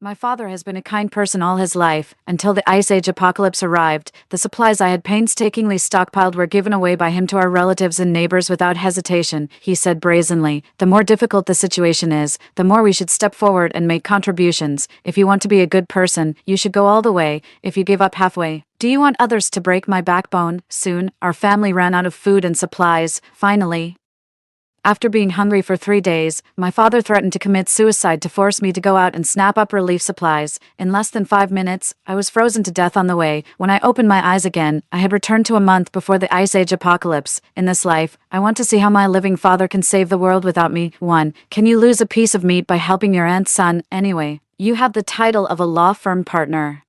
My father has been a kind person all his life, until the Ice Age apocalypse arrived. The supplies I had painstakingly stockpiled were given away by him to our relatives and neighbors without hesitation, he said brazenly. The more difficult the situation is, the more we should step forward and make contributions. If you want to be a good person, you should go all the way. If you give up halfway, do you want others to break my backbone? Soon, our family ran out of food and supplies. Finally, after being hungry for 3 days, my father threatened to commit suicide to force me to go out and snap up relief supplies. In less than 5 minutes, I was frozen to death on the way. When I opened my eyes again, I had returned to a month before the Ice Age apocalypse. In this life, I want to see how my living father can save the world without me. 1. Can you lose a piece of meat by helping your aunt's son? Anyway, you have the title of a law firm partner.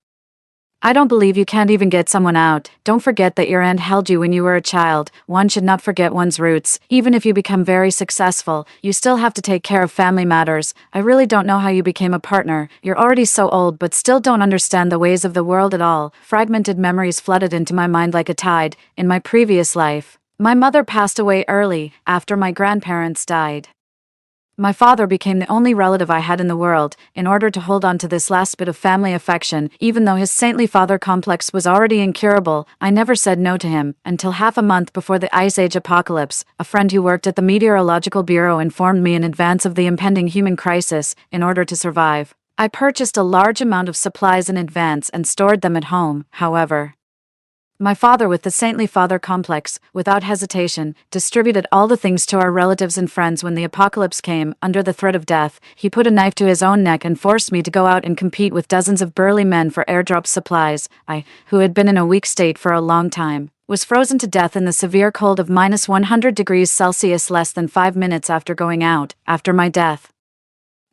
I don't believe you can't even get someone out. Don't forget that your aunt held you when you were a child. One should not forget one's roots. Even if you become very successful, you still have to take care of family matters. I really don't know how you became a partner. You're already so old but still don't understand the ways of the world at all. Fragmented memories flooded into my mind like a tide. In my previous life, my mother passed away early, after my grandparents died. My father became the only relative I had in the world. In order to hold on to this last bit of family affection, even though his saintly father complex was already incurable, I never said no to him. Until half a month before the Ice Age apocalypse, a friend who worked at the Meteorological Bureau informed me in advance of the impending human crisis. In order to survive, I purchased a large amount of supplies in advance and stored them at home. However, my father, with the saintly father complex, without hesitation, distributed all the things to our relatives and friends. When the apocalypse came, under the threat of death, he put a knife to his own neck and forced me to go out and compete with dozens of burly men for airdrop supplies. I, who had been in a weak state for a long time, was frozen to death in the severe cold of minus 100 degrees Celsius less than 5 minutes after going out. After my death,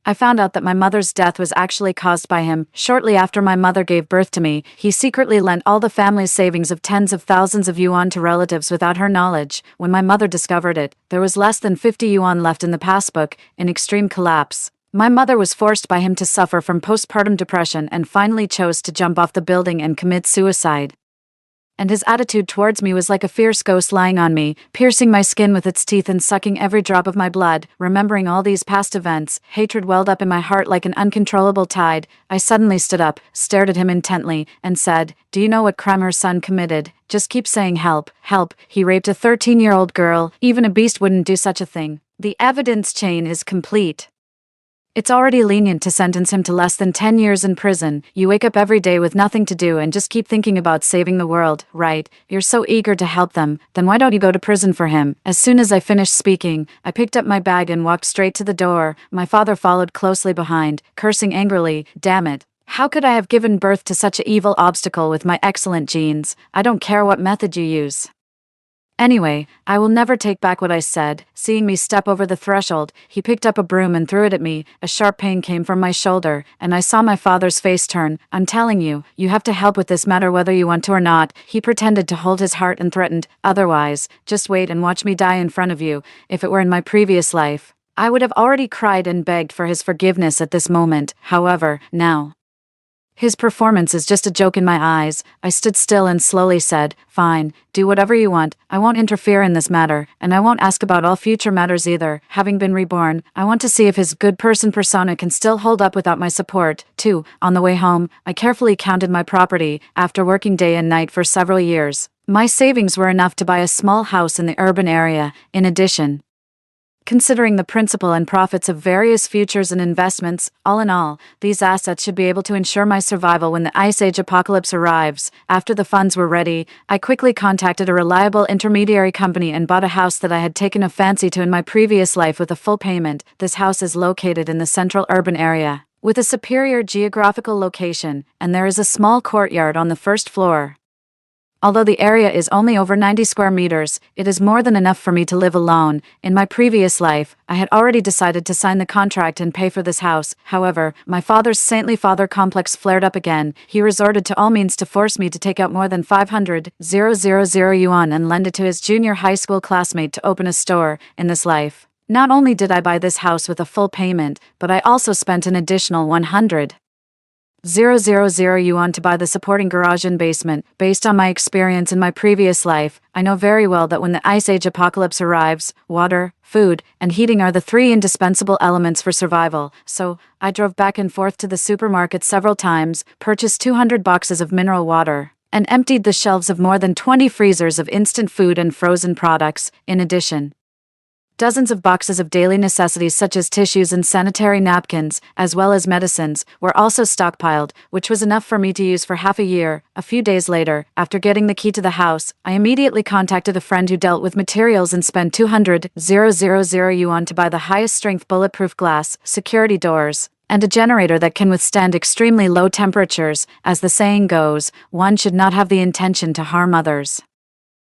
I found out that my mother's death was actually caused by him. Shortly after my mother gave birth to me, he secretly lent all the family's savings of tens of thousands of yuan to relatives without her knowledge. When my mother discovered it, there was less than 50 yuan left in the passbook. In extreme collapse, my mother was forced by him to suffer from postpartum depression and finally chose to jump off the building and commit suicide. And his attitude towards me was like a fierce ghost lying on me, piercing my skin with its teeth and sucking every drop of my blood. Remembering all these past events, hatred welled up in my heart like an uncontrollable tide. I suddenly stood up, stared at him intently, and said, "Do you know what crime her son committed? Just keep saying help, help. He raped a 13-year-old girl. Even a beast wouldn't do such a thing. The evidence chain is complete. It's already lenient to sentence him to less than 10 years in prison. You wake up every day with nothing to do and just keep thinking about saving the world, right? You're so eager to help them, then why don't you go to prison for him?" As soon as I finished speaking, I picked up my bag and walked straight to the door. My father followed closely behind, cursing angrily. Damn it. How could I have given birth to such an evil obstacle with my excellent genes? I don't care what method you use. Anyway, I will never take back what I said. Seeing me step over the threshold, he picked up a broom and threw it at me. A sharp pain came from my shoulder, and I saw my father's face turn. "I'm telling you, you have to help with this matter whether you want to or not." He pretended to hold his heart and threatened, "Otherwise, just wait and watch me die in front of you." If it were in my previous life, I would have already cried and begged for his forgiveness at this moment. However, now, his performance is just a joke in my eyes. I stood still and slowly said, "Fine, do whatever you want. I won't interfere in this matter, and I won't ask about all future matters either. Having been reborn, I want to see if his good person persona can still hold up without my support." 2. On the way home, I carefully counted my property. After working day and night for several years, my savings were enough to buy a small house in the urban area. In addition, considering the principal and profits of various futures and investments, all in all, these assets should be able to ensure my survival when the Ice Age apocalypse arrives. After the funds were ready, I quickly contacted a reliable intermediary company and bought a house that I had taken a fancy to in my previous life with a full payment. This house is located in the central urban area, with a superior geographical location, and there is a small courtyard on the first floor. Although the area is only over 90 square meters, it is more than enough for me to live alone. In my previous life, I had already decided to sign the contract and pay for this house. However, my father's saintly father complex flared up again. He resorted to all means to force me to take out more than 500,000 yuan and lend it to his junior high school classmate to open a store. In this life, not only did I buy this house with a full payment, but I also spent an additional 100 yuan to buy the supporting garage and basement. Based on my experience in my previous life, I know very well that when the Ice Age apocalypse arrives, water, food, and heating are the three indispensable elements for survival. So, I drove back and forth to the supermarket several times, purchased 200 boxes of mineral water, and emptied the shelves of more than 20 freezers of instant food and frozen products. In addition, dozens of boxes of daily necessities such as tissues and sanitary napkins, as well as medicines, were also stockpiled, which was enough for me to use for half a year. A few days later, after getting the key to the house, I immediately contacted a friend who dealt with materials and spent 200,000 yuan to buy the highest strength bulletproof glass, security doors, and a generator that can withstand extremely low temperatures. As the saying goes, one should not have the intention to harm others,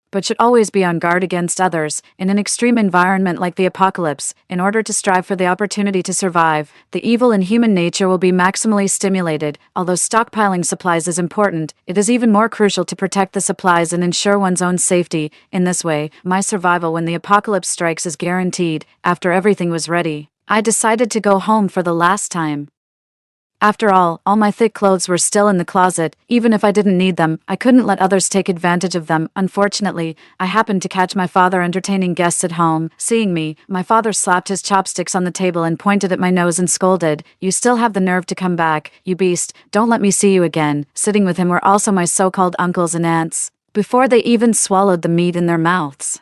but should always be on guard against others. In an extreme environment like the apocalypse, in order to strive for the opportunity to survive, the evil in human nature will be maximally stimulated. Although stockpiling supplies is important, it is even more crucial to protect the supplies and ensure one's own safety. In this way, my survival when the apocalypse strikes is guaranteed. After everything was ready, I decided to go home for the last time. After all my thick clothes were still in the closet. Even if I didn't need them, I couldn't let others take advantage of them. Unfortunately, I happened to catch my father entertaining guests at home. Seeing me, my father slapped his chopsticks on the table and pointed at my nose and scolded, "You still have the nerve to come back, you beast, don't let me see you again." Sitting with him were also my so-called uncles and aunts, before they even swallowed the meat in their mouths.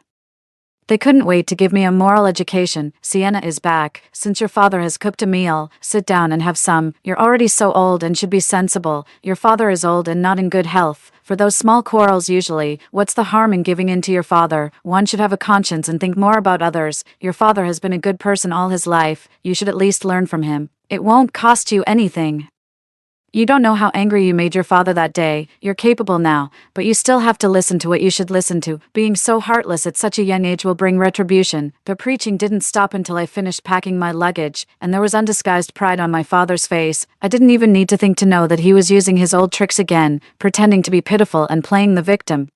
They couldn't wait to give me a moral education. "Sienna is back. Since your father has cooked a meal, sit down and have some. You're already so old and should be sensible. Your father is old and not in good health. For those small quarrels usually, what's the harm in giving in to your father? One should have a conscience and think more about others. Your father has been a good person all his life. You should at least learn from him. It won't cost you anything. You don't know how angry you made your father that day. You're capable now, but you still have to listen to what you should listen to. Being so heartless at such a young age will bring retribution." The preaching didn't stop until I finished packing my luggage, and there was undisguised pride on my father's face. I didn't even need to think to know that he was using his old tricks again, pretending to be pitiful and playing the victim.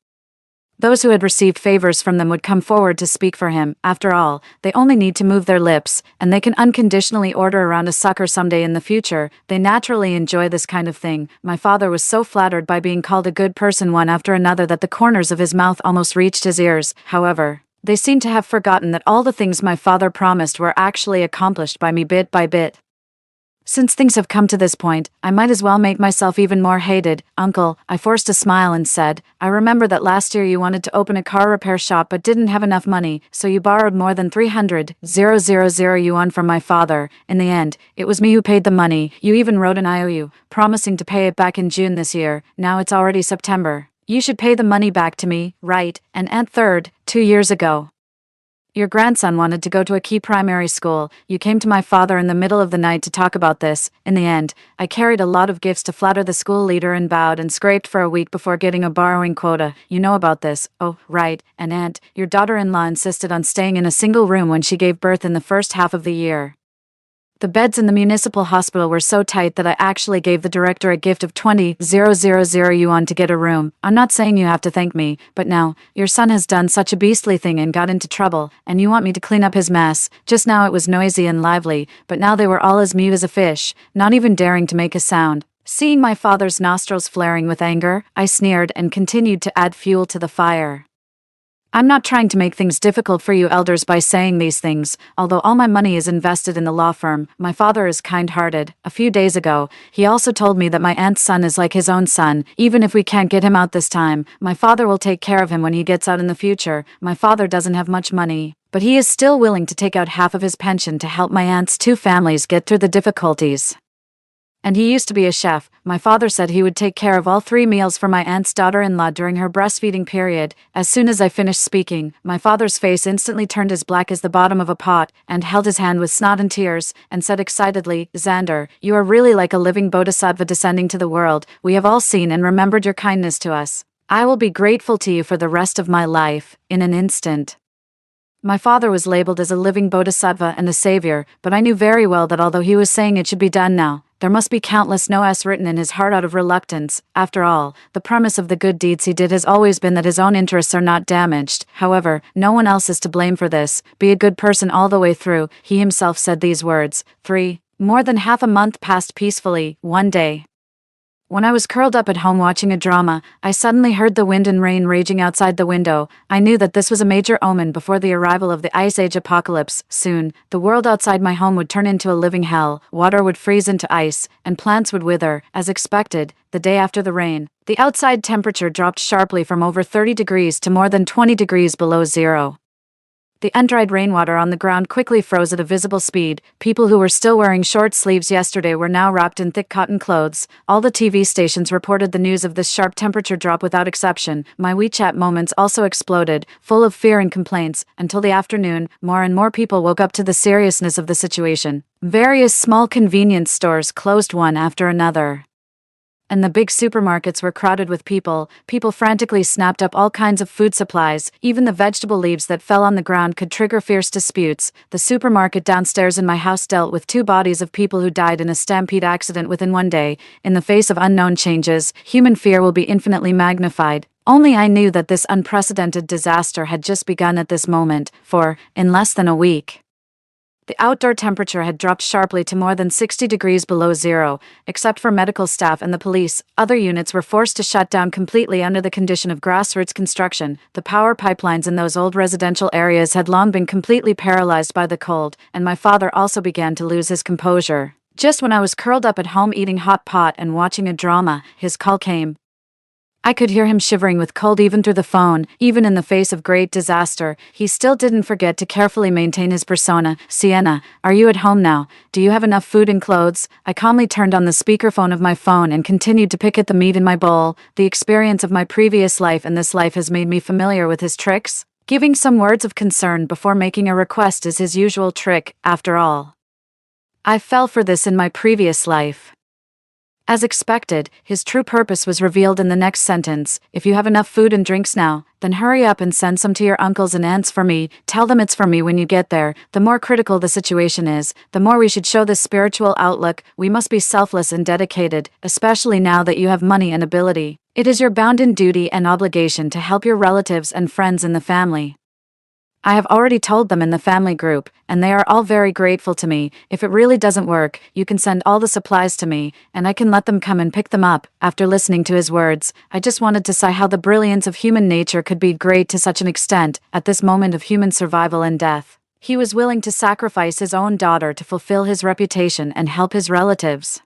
Those who had received favors from them would come forward to speak for him. After all, they only need to move their lips, and they can unconditionally order around a sucker someday in the future. They naturally enjoy this kind of thing. My father was so flattered by being called a good person one after another that the corners of his mouth almost reached his ears. However, they seemed to have forgotten that all the things my father promised were actually accomplished by me bit by bit. Since things have come to this point, I might as well make myself even more hated. "Uncle," I forced a smile and said, "I remember that last year you wanted to open a car repair shop but didn't have enough money, so you borrowed more than 300,000 yuan from my father. In the end, it was me who paid the money. You even wrote an IOU, promising to pay it back in June this year. Now it's already September. You should pay the money back to me, right?" And third, 2 years ago, your grandson wanted to go to a key primary school. You came to my father in the middle of the night to talk about this. In the end, I carried a lot of gifts to flatter the school leader and bowed and scraped for a week before getting a borrowing quota. You know about this. Oh, right. And aunt, your daughter-in-law insisted on staying in a single room when she gave birth in the first half of the year. The beds in the municipal hospital were so tight that I actually gave the director a gift of 20,000 yuan to get a room. I'm not saying you have to thank me, but now, your son has done such a beastly thing and got into trouble, and you want me to clean up his mess. Just now it was noisy and lively, but now they were all as mute as a fish, not even daring to make a sound. Seeing my father's nostrils flaring with anger, I sneered and continued to add fuel to the fire. "I'm not trying to make things difficult for you elders by saying these things, although all my money is invested in the law firm. My father is kind-hearted. A few days ago, he also told me that my aunt's son is like his own son. Even if we can't get him out this time, my father will take care of him when he gets out in the future. My father doesn't have much money, but he is still willing to take out half of his pension to help my aunt's two families get through the difficulties. And he used to be a chef. My father said he would take care of all 3 meals for my aunt's daughter-in-law during her breastfeeding period." As soon as I finished speaking, my father's face instantly turned as black as the bottom of a pot, and held his hand with snot and tears, and said excitedly, "Xander, you are really like a living bodhisattva descending to the world. We have all seen and remembered your kindness to us. I will be grateful to you for the rest of my life." In an instant, my father was labeled as a living bodhisattva and a savior, but I knew very well that although he was saying it should be done now, there must be countless no's written in his heart out of reluctance. After all, the premise of the good deeds he did has always been that his own interests are not damaged. However, no one else is to blame for this. Be a good person all the way through. He himself said these words. 3. More than half a month passed peacefully. One day, When I was curled up at home watching a drama, I suddenly heard the wind and rain raging outside the window. I knew that this was a major omen before the arrival of the Ice Age apocalypse. Soon, the world outside my home would turn into a living hell, water would freeze into ice, and plants would wither. As expected, the day after the rain, the outside temperature dropped sharply from over 30 degrees to more than 20 degrees below zero. The undried rainwater on the ground quickly froze at a visible speed. People who were still wearing short sleeves yesterday were now wrapped in thick cotton clothes. All the TV stations reported the news of this sharp temperature drop without exception. My WeChat moments also exploded, full of fear and complaints. Until the afternoon, more and more people woke up to the seriousness of the situation. Various small convenience stores closed one after another, and the big supermarkets were crowded with people. People frantically snapped up all kinds of food supplies. Even the vegetable leaves that fell on the ground could trigger fierce disputes. The supermarket downstairs in my house dealt with 2 bodies of people who died in a stampede accident within one day. In the face of unknown changes, human fear will be infinitely magnified. Only I knew that this unprecedented disaster had just begun at this moment, for, in less than a week, the outdoor temperature had dropped sharply to more than 60 degrees below zero. Except for medical staff and the police, other units were forced to shut down completely under the condition of grassroots construction. The power pipelines in those old residential areas had long been completely paralyzed by the cold, and my father also began to lose his composure. Just when I was curled up at home eating hot pot and watching a drama, his call came. I could hear him shivering with cold even through the phone. Even in the face of great disaster, he still didn't forget to carefully maintain his persona. Sienna, are you at home now? Do you have enough food and clothes? I calmly turned on the speakerphone of my phone and continued to pick at the meat in my bowl. The experience of my previous life and this life has made me familiar with his tricks. Giving some words of concern before making a request is his usual trick, after all. I fell for this in my previous life. As expected, his true purpose was revealed in the next sentence. If you have enough food and drinks now, then hurry up and send some to your uncles and aunts for me. Tell them it's for me when you get there. The more critical the situation is, the more we should show this spiritual outlook. We must be selfless and dedicated, especially now that you have money and ability. It is your bounden duty and obligation to help your relatives and friends in the family. I have already told them in the family group, and they are all very grateful to me. If it really doesn't work, you can send all the supplies to me, and I can let them come and pick them up. After listening to his words, I just wanted to sigh how the brilliance of human nature could be great to such an extent, at this moment of human survival and death. He was willing to sacrifice his own daughter to fulfill his reputation and help his relatives.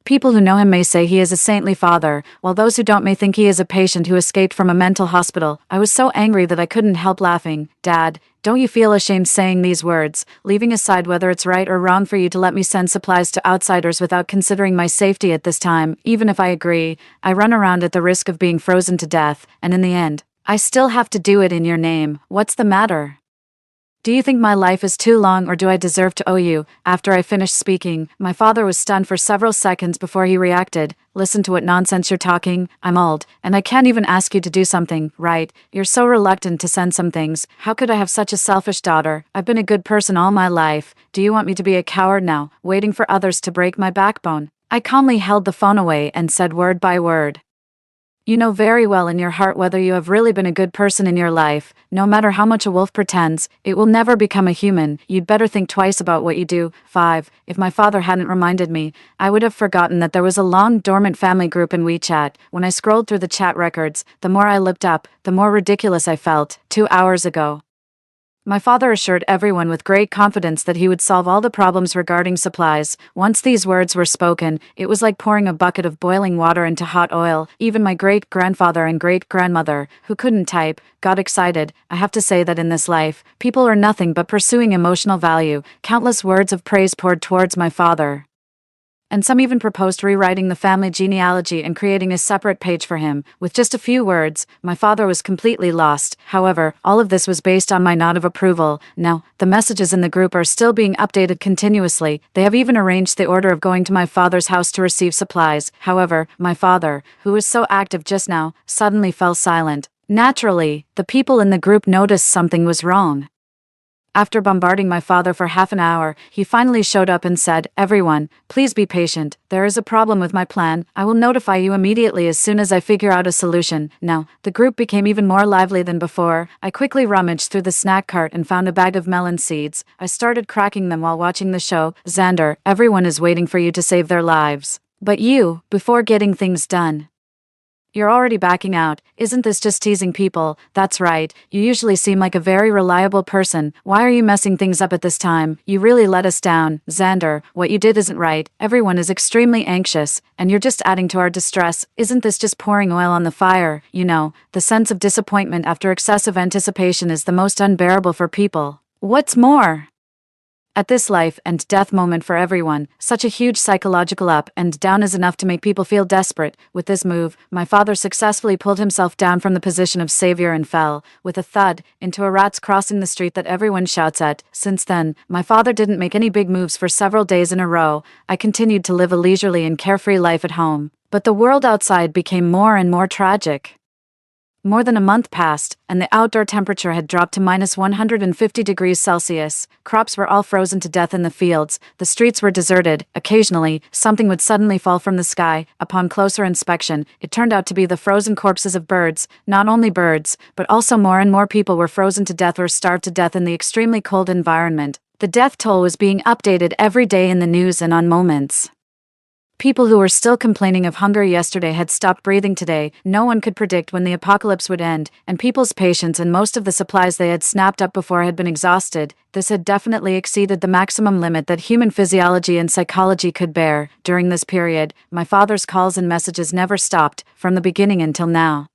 People who know him may say he is a saintly father, while those who don't may think he is a patient who escaped from a mental hospital. I was so angry that I couldn't help laughing. Dad, don't you feel ashamed saying these words, leaving aside whether it's right or wrong for you to let me send supplies to outsiders without considering my safety at this time? Even if I agree, I run around at the risk of being frozen to death, and in the end, I still have to do it in your name. What's the matter? Do you think my life is too long, or do I deserve to owe you? After I finished speaking, my father was stunned for several seconds before he reacted. Listen to what nonsense you're talking. I'm old, and I can't even ask you to do something, right? You're so reluctant to send some things. How could I have such a selfish daughter? I've been a good person all my life. Do you want me to be a coward now, waiting for others to break my backbone? I calmly held the phone away and said word by word. You know very well in your heart whether you have really been a good person in your life. No matter how much a wolf pretends, it will never become a human. You'd better think twice about what you do. 5. If my father hadn't reminded me, I would have forgotten that there was a long dormant family group in WeChat. When I scrolled through the chat records, the more I looked up, the more ridiculous I felt. 2 hours ago, my father assured everyone with great confidence that he would solve all the problems regarding supplies. Once these words were spoken, it was like pouring a bucket of boiling water into hot oil. Even my great-grandfather and great-grandmother, who couldn't type, got excited. I have to say that in this life, people are nothing but pursuing emotional value. Countless words of praise poured towards my father, and some even proposed rewriting the family genealogy and creating a separate page for him. With just a few words, my father was completely lost. However, all of this was based on my nod of approval. Now, the messages in the group are still being updated continuously. They have even arranged the order of going to my father's house to receive supplies. However, my father, who was so active just now, suddenly fell silent. Naturally, the people in the group noticed something was wrong. After bombarding my father for half an hour, he finally showed up and said, "Everyone, please be patient. There is a problem with my plan. I will notify you immediately as soon as I figure out a solution." Now, the group became even more lively than before. I quickly rummaged through the snack cart and found a bag of melon seeds. I started cracking them while watching the show. "Xander, everyone is waiting for you to save their lives. But you, before getting things done. You're already backing out. Isn't this just teasing people? That's right. You usually seem like a very reliable person. Why are you messing things up at this time? You really let us down. Xander, what you did isn't right. Everyone is extremely anxious, and you're just adding to our distress. Isn't this just pouring oil on the fire? You know, the sense of disappointment after excessive anticipation is the most unbearable for people. What's more? At this life and death moment for everyone, such a huge psychological up and down is enough to make people feel desperate. With this move, my father successfully pulled himself down from the position of savior and fell, with a thud, into a rats crossing the street that everyone shouts at. Since then, my father didn't make any big moves for several days in a row. I continued to live a leisurely and carefree life at home. But the world outside became more and more tragic. More than a month passed, and the outdoor temperature had dropped to minus 150 degrees Celsius. Crops were all frozen to death in the fields. The streets were deserted. Occasionally, something would suddenly fall from the sky. Upon closer inspection, it turned out to be the frozen corpses of birds. Not only birds, but also more and more people were frozen to death or starved to death in the extremely cold environment. The death toll was being updated every day in the news and on Moments. People who were still complaining of hunger yesterday had stopped breathing today. No one could predict when the apocalypse would end, and people's patience and most of the supplies they had snapped up before had been exhausted. This had definitely exceeded the maximum limit that human physiology and psychology could bear. During this period, my father's calls and messages never stopped, from the beginning until now.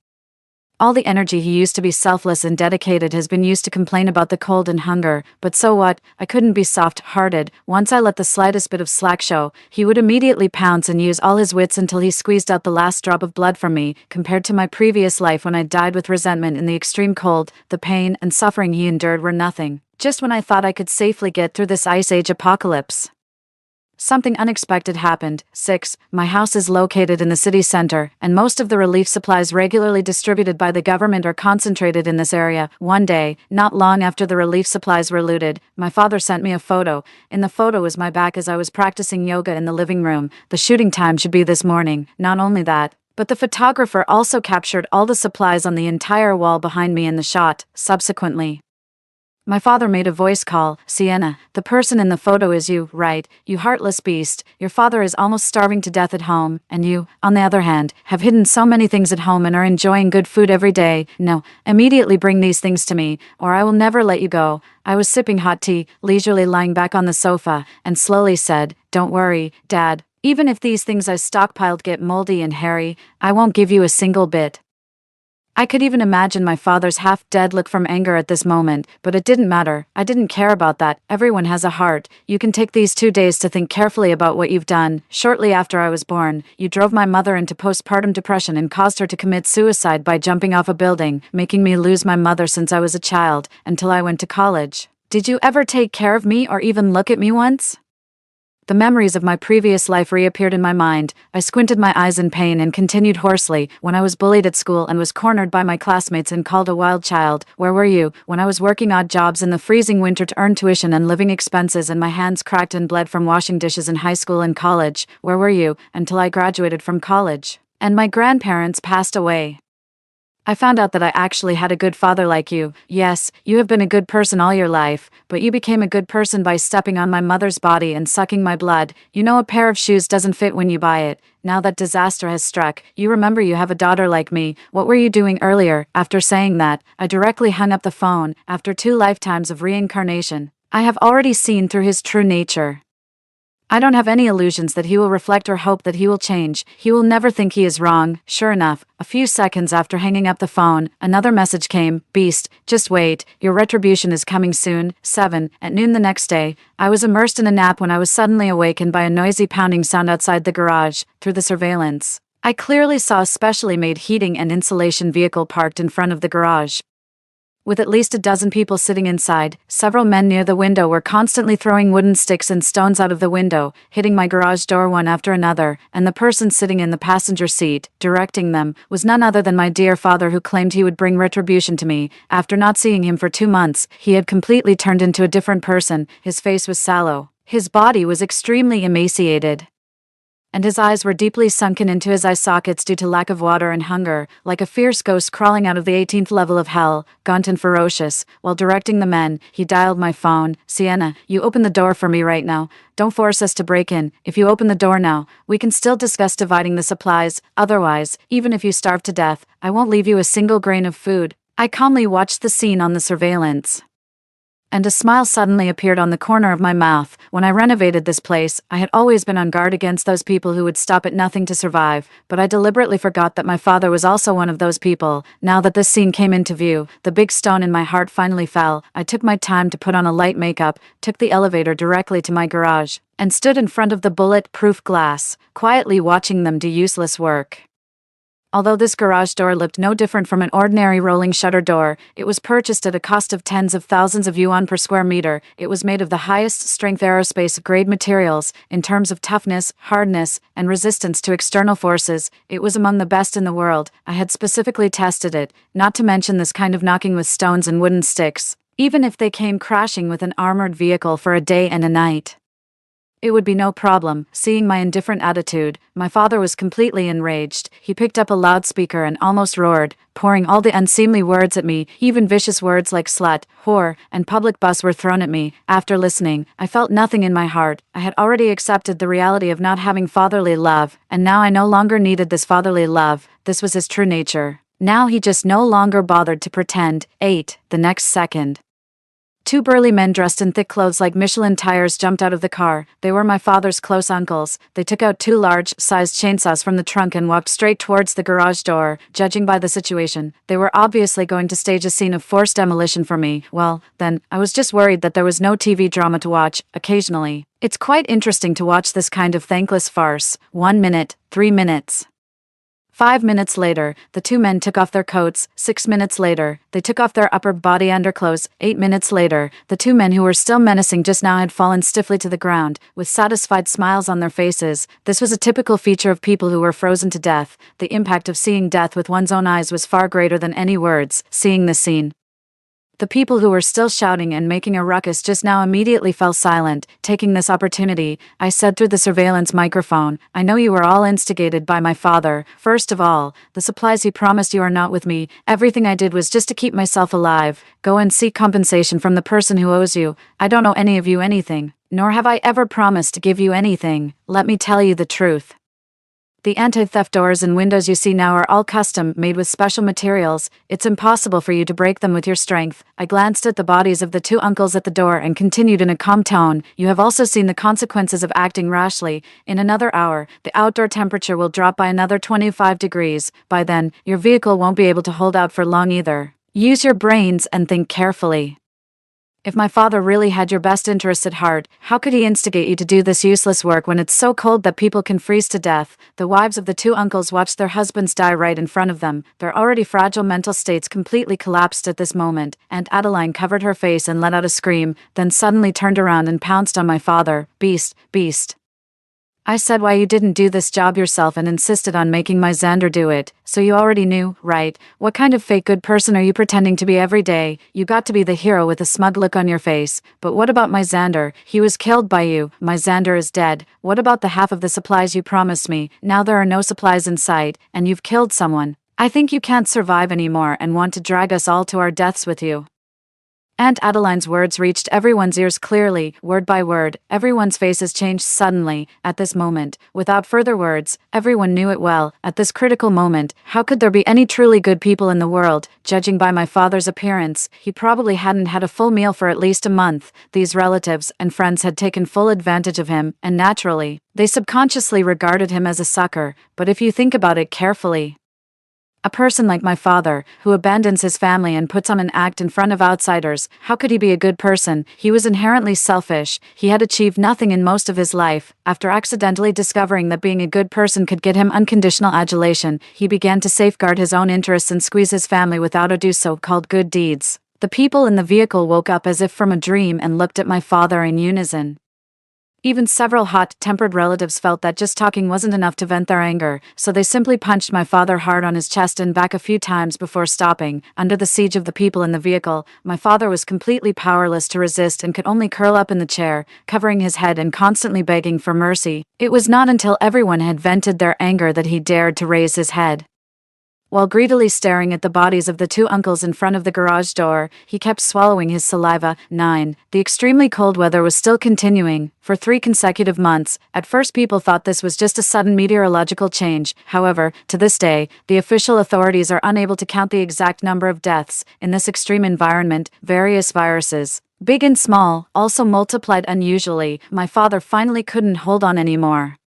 All the energy he used to be selfless and dedicated has been used to complain about the cold and hunger, but so what? I couldn't be soft-hearted. Once I let the slightest bit of slack show, he would immediately pounce and use all his wits until he squeezed out the last drop of blood from me. Compared to my previous life when I died with resentment in the extreme cold, the pain and suffering he endured were nothing. Just when I thought I could safely get through this Ice Age apocalypse, something unexpected happened. 6. My house is located in the city center, and most of the relief supplies regularly distributed by the government are concentrated in this area. One day, not long after the relief supplies were looted, my father sent me a photo. In the photo was my back as I was practicing yoga in the living room. The shooting time should be this morning. Not only that, but the photographer also captured all the supplies on the entire wall behind me in the shot. Subsequently, my father made a voice call. Sienna, the person in the photo is you, right? You heartless beast. Your father is almost starving to death at home, and you, on the other hand, have hidden so many things at home and are enjoying good food every day. No, immediately bring these things to me, or I will never let you go. I was sipping hot tea, leisurely lying back on the sofa, and slowly said, "Don't worry, Dad. Even if these things I stockpiled get moldy and hairy, I won't give you a single bit." I could even imagine my father's half-dead look from anger at this moment, but it didn't matter. I didn't care about that. Everyone has a heart. You can take these 2 days to think carefully about what you've done. Shortly after I was born, you drove my mother into postpartum depression and caused her to commit suicide by jumping off a building, making me lose my mother since I was a child, until I went to college. Did you ever take care of me or even look at me once? The memories of my previous life reappeared in my mind. I squinted my eyes in pain and continued hoarsely. When I was bullied at school and was cornered by my classmates and called a wild child, where were you? When I was working odd jobs in the freezing winter to earn tuition and living expenses and my hands cracked and bled from washing dishes in high school and college, where were you? Until I graduated from college, and my grandparents passed away. I found out that I actually had a good father like you. Yes, you have been a good person all your life, but you became a good person by stepping on my mother's body and sucking my blood. You know a pair of shoes doesn't fit when you buy it. Now that disaster has struck, you remember you have a daughter like me. What were you doing earlier? After saying that, I directly hung up the phone. After 2 lifetimes of reincarnation, I have already seen through his true nature. I don't have any illusions that he will reflect or hope that he will change. He will never think he is wrong. Sure enough, a few seconds after hanging up the phone, another message came. Beast, just wait. Your retribution is coming soon. 7. At noon the next day, I was immersed in a nap when I was suddenly awakened by a noisy pounding sound outside the garage. Through the surveillance, I clearly saw a specially made heating and insulation vehicle parked in front of the garage, with at least a dozen people sitting inside. Several men near the window were constantly throwing wooden sticks and stones out of the window, hitting my garage door one after another, and the person sitting in the passenger seat, directing them, was none other than my dear father, who claimed he would bring retribution to me. After not seeing him for 2 months, he had completely turned into a different person. His face was sallow. His body was extremely emaciated. and his eyes were deeply sunken into his eye sockets due to lack of water and hunger, like a fierce ghost crawling out of the 18th level of hell, gaunt and ferocious. While directing the men, he dialed my phone. Sienna, you open the door for me right now. Don't force us to break in. If you open the door now, we can still discuss dividing the supplies. Otherwise, even if you starve to death, I won't leave you a single grain of food. I calmly watched the scene on the surveillance, and a smile suddenly appeared on the corner of my mouth. When I renovated this place, I had always been on guard against those people who would stop at nothing to survive, but I deliberately forgot that my father was also one of those people. Now that this scene came into view, the big stone in my heart finally fell. I took my time to put on a light makeup, took the elevator directly to my garage, and stood in front of the bullet-proof glass, quietly watching them do useless work. Although this garage door looked no different from an ordinary rolling shutter door, it was purchased at a cost of tens of thousands of yuan per square meter. It was made of the highest strength aerospace-grade materials. In terms of toughness, hardness, and resistance to external forces, it was among the best in the world. I had specifically tested it, not to mention this kind of knocking with stones and wooden sticks, even if they came crashing with an armored vehicle for a day and a night. It would be no problem. Seeing my indifferent attitude, my father was completely enraged. He picked up a loudspeaker and almost roared, pouring all the unseemly words at me. Even vicious words like slut, whore, and public bus were thrown at me. After listening, I felt nothing in my heart. I had already accepted the reality of not having fatherly love, and now I no longer needed this fatherly love. This was his true nature. Now he just no longer bothered to pretend. The next second, two burly men dressed in thick clothes like Michelin tires jumped out of the car. They were my father's close uncles. They took out two large-sized chainsaws from the trunk and walked straight towards the garage door. Judging by the situation, they were obviously going to stage a scene of forced demolition for me. Well, then, I was just worried that there was no TV drama to watch. Occasionally, it's quite interesting to watch this kind of thankless farce. 1 minute, 3 minutes. 5 minutes later, the two men took off their coats. 6 minutes later, they took off their upper body underclothes. 8 minutes later, the two men who were still menacing just now had fallen stiffly to the ground, with satisfied smiles on their faces. This was a typical feature of people who were frozen to death. The impact of seeing death with one's own eyes was far greater than any words. Seeing this scene, the people who were still shouting and making a ruckus just now immediately fell silent. Taking this opportunity, I said through the surveillance microphone, I know you were all instigated by my father. First of all, the supplies he promised you are not with me. Everything I did was just to keep myself alive. Go and seek compensation from the person who owes you. I don't owe any of you anything, nor have I ever promised to give you anything. Let me tell you the truth. The anti-theft doors and windows you see now are all custom, made with special materials. It's impossible for you to break them with your strength. I glanced at the bodies of the two uncles at the door and continued in a calm tone. You have also seen the consequences of acting rashly. In another hour, the outdoor temperature will drop by another 25 degrees. By then, your vehicle won't be able to hold out for long either. Use your brains and think carefully. If my father really had your best interests at heart, how could he instigate you to do this useless work when it's so cold that people can freeze to death? The wives of the two uncles watched their husbands die right in front of them. Their already fragile mental states completely collapsed at this moment. Aunt Adeline covered her face and let out a scream, then suddenly turned around and pounced on my father. Beast, beast. I said why you didn't do this job yourself and insisted on making my Xander do it. So you already knew, right? What kind of fake good person are you pretending to be every day? You got to be the hero with a smug look on your face. But what about my Xander? He was killed by you. My Xander is dead. What about the half of the supplies you promised me? Now there are no supplies in sight, and you've killed someone. I think you can't survive anymore and want to drag us all to our deaths with you. Aunt Adeline's words reached everyone's ears clearly, word by word. Everyone's faces changed suddenly, at this moment. Without further words, everyone knew it well. At this critical moment, how could there be any truly good people in the world? Judging by my father's appearance, he probably hadn't had a full meal for at least a month. These relatives and friends had taken full advantage of him, and naturally, they subconsciously regarded him as a sucker. But if you think about it carefully, a person like my father, who abandons his family and puts on an act in front of outsiders, how could he be a good person? He was inherently selfish. He had achieved nothing in most of his life. After accidentally discovering that being a good person could get him unconditional adulation, he began to safeguard his own interests and squeeze his family without a do so-called good deeds. The people in the vehicle woke up as if from a dream and looked at my father in unison. Even several hot-tempered relatives felt that just talking wasn't enough to vent their anger, so they simply punched my father hard on his chest and back a few times before stopping. Under the siege of the people in the vehicle, my father was completely powerless to resist and could only curl up in the chair, covering his head and constantly begging for mercy. It was not until everyone had vented their anger that he dared to raise his head. While greedily staring at the bodies of the two uncles in front of the garage door, he kept swallowing his saliva. 9. The extremely cold weather was still continuing for 3 consecutive months. At first, people thought this was just a sudden meteorological change. However, to this day, the official authorities are unable to count the exact number of deaths in this extreme environment. Various viruses, big and small, also multiplied unusually. My father finally couldn't hold on anymore.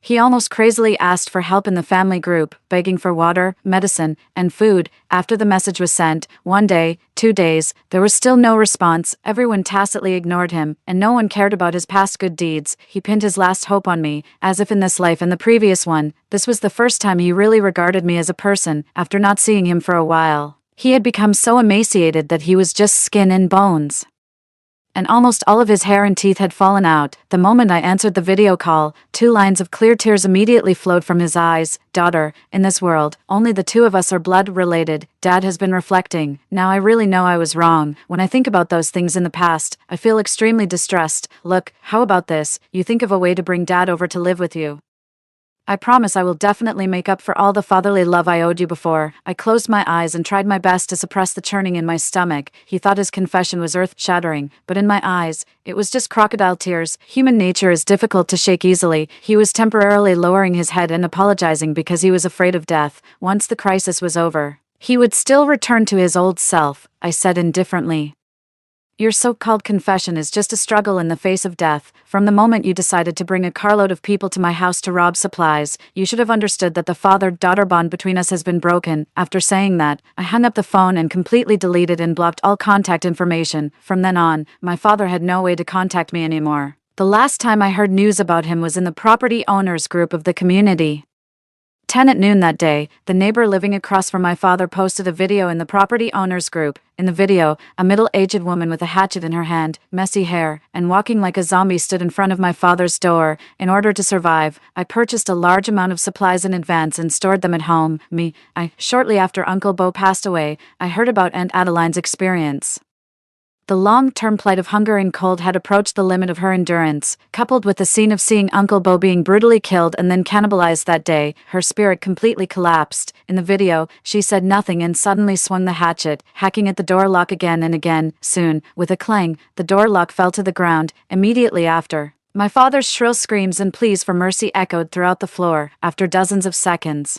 He almost crazily asked for help in the family group, begging for water, medicine, and food. After the message was sent, 1 day, 2 days, there was still no response. Everyone tacitly ignored him, and no one cared about his past good deeds. He pinned his last hope on me, as if in this life and the previous one, this was the first time he really regarded me as a person, after not seeing him for a while. He had become so emaciated that he was just skin and bones, and almost all of his hair and teeth had fallen out. The moment I answered the video call, 2 lines of clear tears immediately flowed from his eyes. Daughter, in this world, only the 2 of us are blood-related, Dad has been reflecting. Now I really know I was wrong. When I think about those things in the past, I feel extremely distressed. Look, how about this? You think of a way to bring Dad over to live with you. I promise I will definitely make up for all the fatherly love I owed you before. I closed my eyes and tried my best to suppress the churning in my stomach. He thought his confession was earth-shattering, but in my eyes, it was just crocodile tears. Human nature is difficult to shake easily. He was temporarily lowering his head and apologizing because he was afraid of death. Once the crisis was over, he would still return to his old self, I said indifferently. Your so-called confession is just a struggle in the face of death. From the moment you decided to bring a carload of people to my house to rob supplies, you should have understood that the father-daughter bond between us has been broken. After saying that, I hung up the phone and completely deleted and blocked all contact information. From then on, my father had no way to contact me anymore. The last time I heard news about him was in the property owners group of the community. 10 at noon that day, the neighbor living across from my father posted a video in the property owners group. In the video, a middle-aged woman with a hatchet in her hand, messy hair, and walking like a zombie stood in front of my father's door. In order to survive, I purchased a large amount of supplies in advance and stored them at home. Shortly after Uncle Bo passed away, I heard about Aunt Adeline's experience. The long-term plight of hunger and cold had approached the limit of her endurance. Coupled with the scene of seeing Uncle Bo being brutally killed and then cannibalized that day, her spirit completely collapsed. In the video, she said nothing and suddenly swung the hatchet, hacking at the door lock again and again. Soon, with a clang, the door lock fell to the ground. Immediately after, my father's shrill screams and pleas for mercy echoed throughout the floor. After dozens of seconds,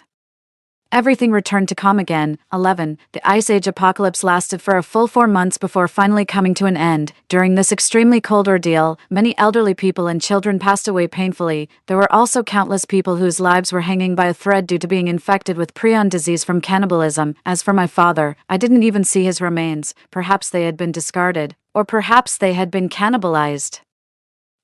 everything returned to calm again. 11. The Ice Age apocalypse lasted for a full 4 months before finally coming to an end. During this extremely cold ordeal, many elderly people and children passed away painfully. There were also countless people whose lives were hanging by a thread due to being infected with prion disease from cannibalism. As for my father, I didn't even see his remains. Perhaps they had been discarded, or perhaps they had been cannibalized.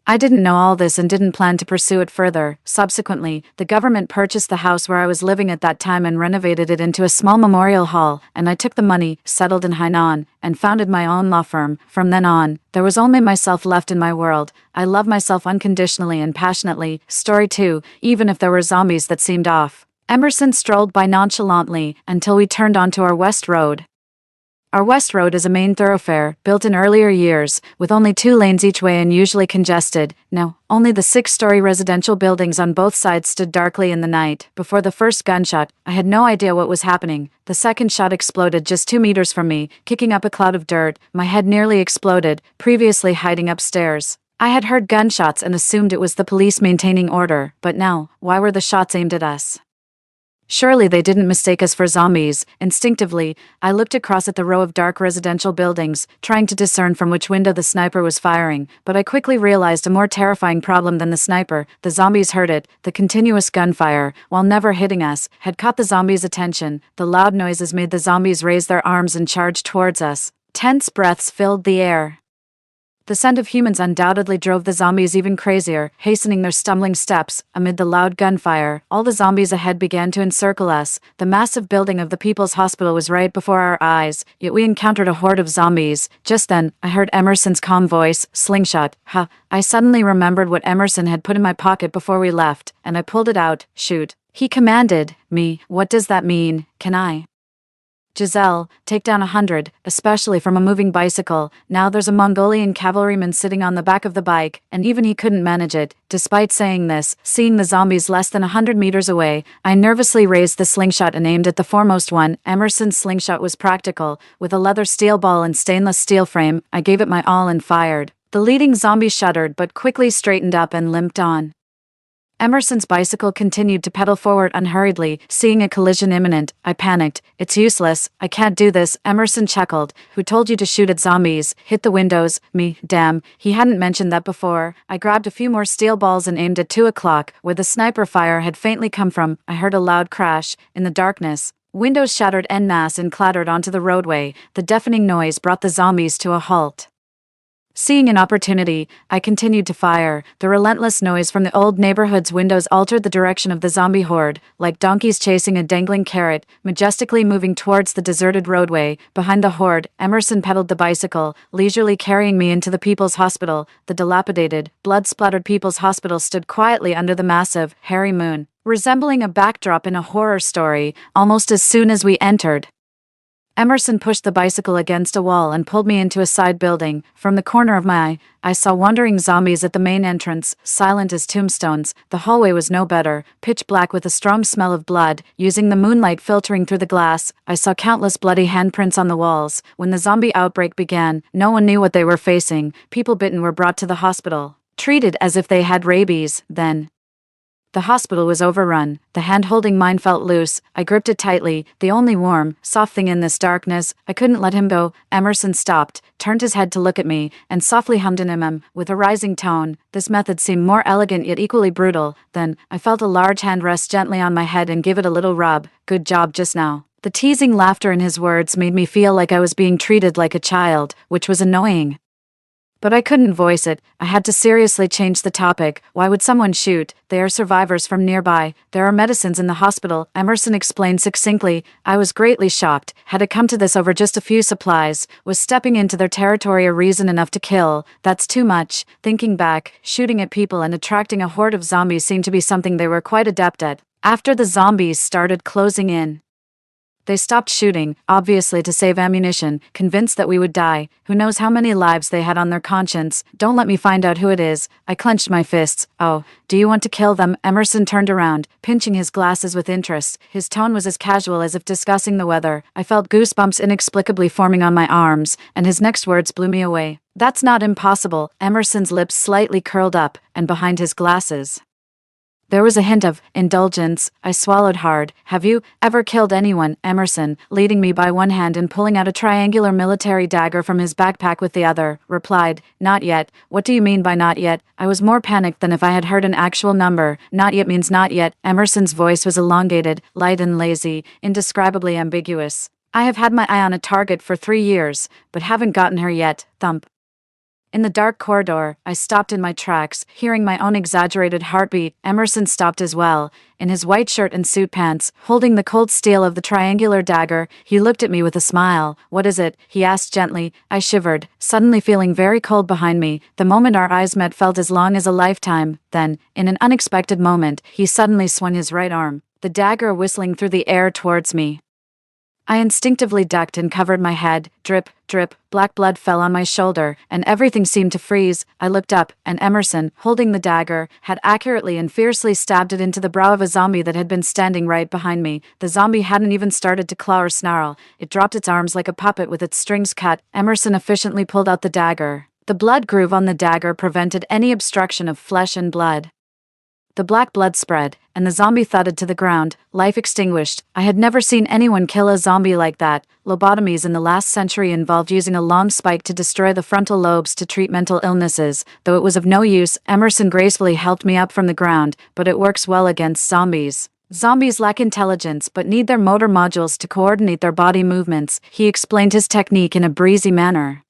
I didn't know all this and didn't plan to pursue it further. Subsequently, the government purchased the house where I was living at that time and renovated it into a small memorial hall, and I took the money, settled in Hainan, and founded my own law firm. From then on, there was only myself left in my world. I love myself unconditionally and passionately. Story 2, even if there were zombies that seemed off. Emerson strolled by nonchalantly until we turned onto our West Road. Our West Road is a main thoroughfare, built in earlier years, with only 2 lanes each way and usually congested. Now, only the 6-story residential buildings on both sides stood darkly in the night. Before the first gunshot, I had no idea what was happening. The second shot exploded just 2 meters from me, kicking up a cloud of dirt. My head nearly exploded, previously hiding upstairs. I had heard gunshots and assumed it was the police maintaining order, but now, why were the shots aimed at us? Surely they didn't mistake us for zombies. Instinctively, I looked across at the row of dark residential buildings, trying to discern from which window the sniper was firing, but I quickly realized a more terrifying problem than the sniper. The zombies heard it. The continuous gunfire, while never hitting us, had caught the zombies' attention. The loud noises made the zombies raise their arms and charge towards us. Tense breaths filled the air. The scent of humans undoubtedly drove the zombies even crazier, hastening their stumbling steps. Amid the loud gunfire, all the zombies ahead began to encircle us. The massive building of the People's Hospital was right before our eyes, yet we encountered a horde of zombies. Just then, I heard Emerson's calm voice, "Slingshot." Ha! I suddenly remembered what Emerson had put in my pocket before we left, and I pulled it out. "Shoot," he commanded me. "What does that mean? Can I?" "Giselle, take down 100, especially from a moving bicycle." Now there's a Mongolian cavalryman sitting on the back of the bike, and even he couldn't manage it. Despite saying this, seeing the zombies less than 100 meters away, I nervously raised the slingshot and aimed at the foremost one. Emerson's slingshot was practical. With a leather steel ball and stainless steel frame, I gave it my all and fired. The leading zombie shuddered but quickly straightened up and limped on. Emerson's bicycle continued to pedal forward unhurriedly. Seeing a collision imminent, I panicked. "It's useless. I can't do this." Emerson chuckled. "Who told you to shoot at zombies? Hit the windows." Me, damn, he hadn't mentioned that before. I grabbed a few more steel balls and aimed at 2 o'clock, where the sniper fire had faintly come from. I heard a loud crash. In the darkness, windows shattered en masse and clattered onto the roadway. The deafening noise brought the zombies to a halt. Seeing an opportunity, I continued to fire. The relentless noise from the old neighborhood's windows altered the direction of the zombie horde, like donkeys chasing a dangling carrot, majestically moving towards the deserted roadway. Behind the horde, Emerson pedaled the bicycle, leisurely carrying me into the People's Hospital. The dilapidated, blood-splattered People's Hospital stood quietly under the massive, hairy moon, resembling a backdrop in a horror story. Almost as soon as we entered, Emerson pushed the bicycle against a wall and pulled me into a side building. From the corner of my eye, I saw wandering zombies at the main entrance, silent as tombstones. The hallway was no better, pitch black with a strong smell of blood. Using the moonlight filtering through the glass, I saw countless bloody handprints on the walls. When the zombie outbreak began, no one knew what they were facing. People bitten were brought to the hospital, treated as if they had rabies. Then the hospital was overrun. The hand holding mine felt loose. I gripped it tightly, the only warm, soft thing in this darkness. I couldn't let him go. Emerson stopped, turned his head to look at me, and softly hummed an mm with a rising tone. This method seemed more elegant yet equally brutal. Then, I felt a large hand rest gently on my head and give it a little rub. "Good job just now." The teasing laughter in his words made me feel like I was being treated like a child, which was annoying. But I couldn't voice it. I had to seriously change the topic. "Why would someone shoot? They are survivors from nearby. There are medicines in the hospital," Emerson explained succinctly. I was greatly shocked. Had it come to this over just a few supplies? Was stepping into their territory a reason enough to kill? That's too much. Thinking back, shooting at people and attracting a horde of zombies seemed to be something they were quite adept at. After the zombies started closing in, they stopped shooting, obviously to save ammunition, convinced that we would die. Who knows how many lives they had on their conscience. "Don't let me find out who it is." I clenched my fists. "Oh, do you want to kill them?" Emerson turned around, pinching his glasses with interest. His tone was as casual as if discussing the weather. I felt goosebumps inexplicably forming on my arms, and his next words blew me away. "That's not impossible." Emerson's lips slightly curled up, and behind his glasses there was a hint of indulgence. I swallowed hard. "Have you ever killed anyone?" Emerson, leading me by one hand and pulling out a triangular military dagger from his backpack with the other, replied, "Not yet." "What do you mean by not yet?" I was more panicked than if I had heard an actual number. "Not yet means not yet." Emerson's voice was elongated, light and lazy, indescribably ambiguous. "I have had my eye on a target for 3 years, but haven't gotten her yet." Thump. In the dark corridor, I stopped in my tracks, hearing my own exaggerated heartbeat. Emerson stopped as well. In his white shirt and suit pants, holding the cold steel of the triangular dagger, he looked at me with a smile. "What is it?" he asked gently. I shivered, suddenly feeling very cold behind me. The moment our eyes met felt as long as a lifetime. Then, in an unexpected moment, he suddenly swung his right arm, the dagger whistling through the air towards me. I instinctively ducked and covered my head. Drip, drip, black blood fell on my shoulder, and everything seemed to freeze. I looked up, and Emerson, holding the dagger, had accurately and fiercely stabbed it into the brow of a zombie that had been standing right behind me. The zombie hadn't even started to claw or snarl. It dropped its arms like a puppet with its strings cut. Emerson efficiently pulled out the dagger. The blood groove on the dagger prevented any obstruction of flesh and blood. The black blood spread, and the zombie thudded to the ground, life extinguished. I had never seen anyone kill a zombie like that. Lobotomies in the last century involved using a long spike to destroy the frontal lobes to treat mental illnesses. Though it was of no use, Emerson gracefully helped me up from the ground, but it works well against zombies. Zombies lack intelligence but need their motor modules to coordinate their body movements. He explained his technique in a breezy manner.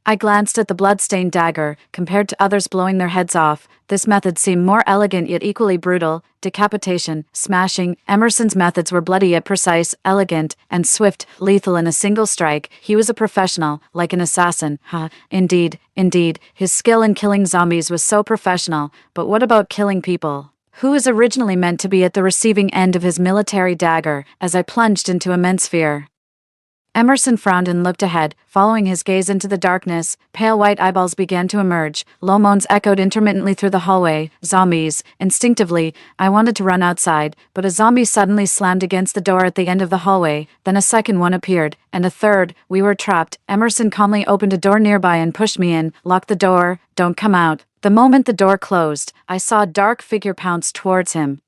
I glanced at the blood-stained dagger. Compared to others blowing their heads off, this method seemed more elegant yet equally brutal. Decapitation, smashing. Emerson's methods were bloody yet precise, elegant, and swift, lethal in a single strike. He was a professional, like an assassin. Indeed, indeed, his skill in killing zombies was so professional, but what about killing people? Who is originally meant to be at the receiving end of his military dagger? As I plunged into immense fear. Emerson frowned and looked ahead, following his gaze into the darkness. Pale white eyeballs began to emerge. Low moans echoed intermittently through the hallway. Zombies. Instinctively, I wanted to run outside, but a zombie suddenly slammed against the door at the end of the hallway. Then a second one appeared, and a third. We were trapped. Emerson calmly opened a door nearby and pushed me in. Lock the door. Don't come out. The moment the door closed, I saw a dark figure pounce towards him.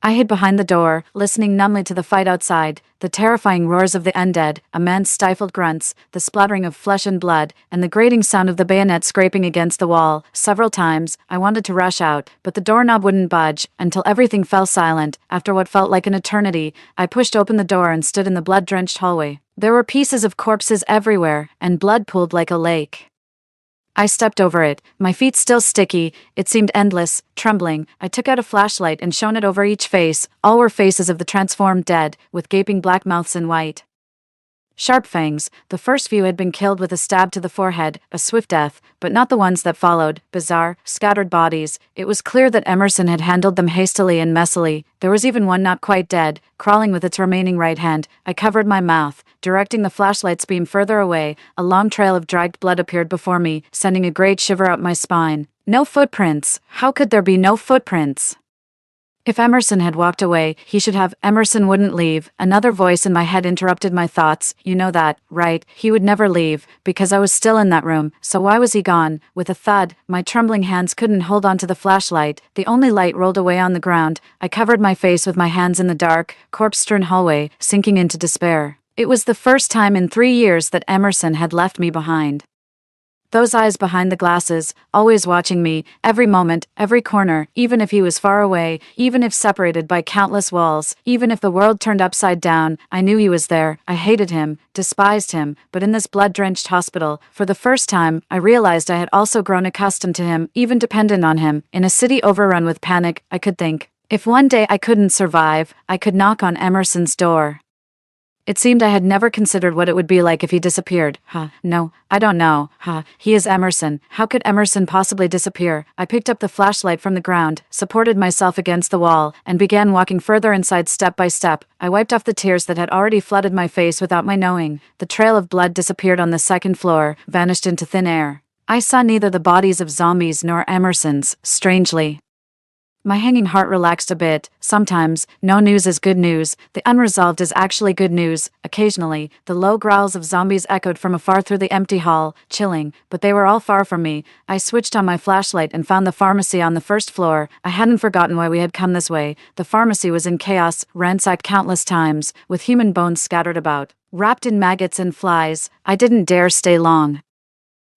I hid behind the door, listening numbly to the fight outside, the terrifying roars of the undead, a man's stifled grunts, the splattering of flesh and blood, and the grating sound of the bayonet scraping against the wall. Several times, I wanted to rush out, but the doorknob wouldn't budge, until everything fell silent. After what felt like an eternity, I pushed open the door and stood in the blood-drenched hallway. There were pieces of corpses everywhere, and blood pooled like a lake. I stepped over it, my feet still sticky. It seemed endless. Trembling, I took out a flashlight and shone it over each face. All were faces of the transformed dead, with gaping black mouths and white, sharp fangs. The first few had been killed with a stab to the forehead, a swift death, but not the ones that followed. Bizarre, scattered bodies. It was clear that Emerson had handled them hastily and messily. There was even one not quite dead, crawling with its remaining right hand. I covered my mouth, directing the flashlight's beam further away. A long trail of dragged blood appeared before me, sending a great shiver up my spine. No footprints. How could there be no footprints? If Emerson had walked away, he should have. Emerson wouldn't leave. Another voice in my head interrupted my thoughts. You know that, right? He would never leave, because I was still in that room. So why was he gone? With a thud, my trembling hands couldn't hold onto the flashlight. The only light rolled away on the ground. I covered my face with my hands in the dark, corpse-strewn hallway, sinking into despair. It was the first time in 3 years that Emerson had left me behind. Those eyes behind the glasses, always watching me, every moment, every corner, even if he was far away, even if separated by countless walls, even if the world turned upside down, I knew he was there. I hated him, despised him, but in this blood-drenched hospital, for the first time, I realized I had also grown accustomed to him, even dependent on him. In a city overrun with panic, I could think, if one day I couldn't survive, I could knock on Emerson's door. It seemed I had never considered what it would be like if he disappeared. No, I don't know. He is Emerson. How could Emerson possibly disappear? I picked up the flashlight from the ground, supported myself against the wall, and began walking further inside step by step. I wiped off the tears that had already flooded my face without my knowing. The trail of blood disappeared on the second floor, vanished into thin air. I saw neither the bodies of zombies nor Emerson's, strangely. My hanging heart relaxed a bit. Sometimes, no news is good news. The unresolved is actually good news. Occasionally, the low growls of zombies echoed from afar through the empty hall, chilling, but they were all far from me. I switched on my flashlight and found the pharmacy on the first floor. I hadn't forgotten why we had come this way. The pharmacy was in chaos, ransacked countless times, with human bones scattered about, wrapped in maggots and flies. I didn't dare stay long,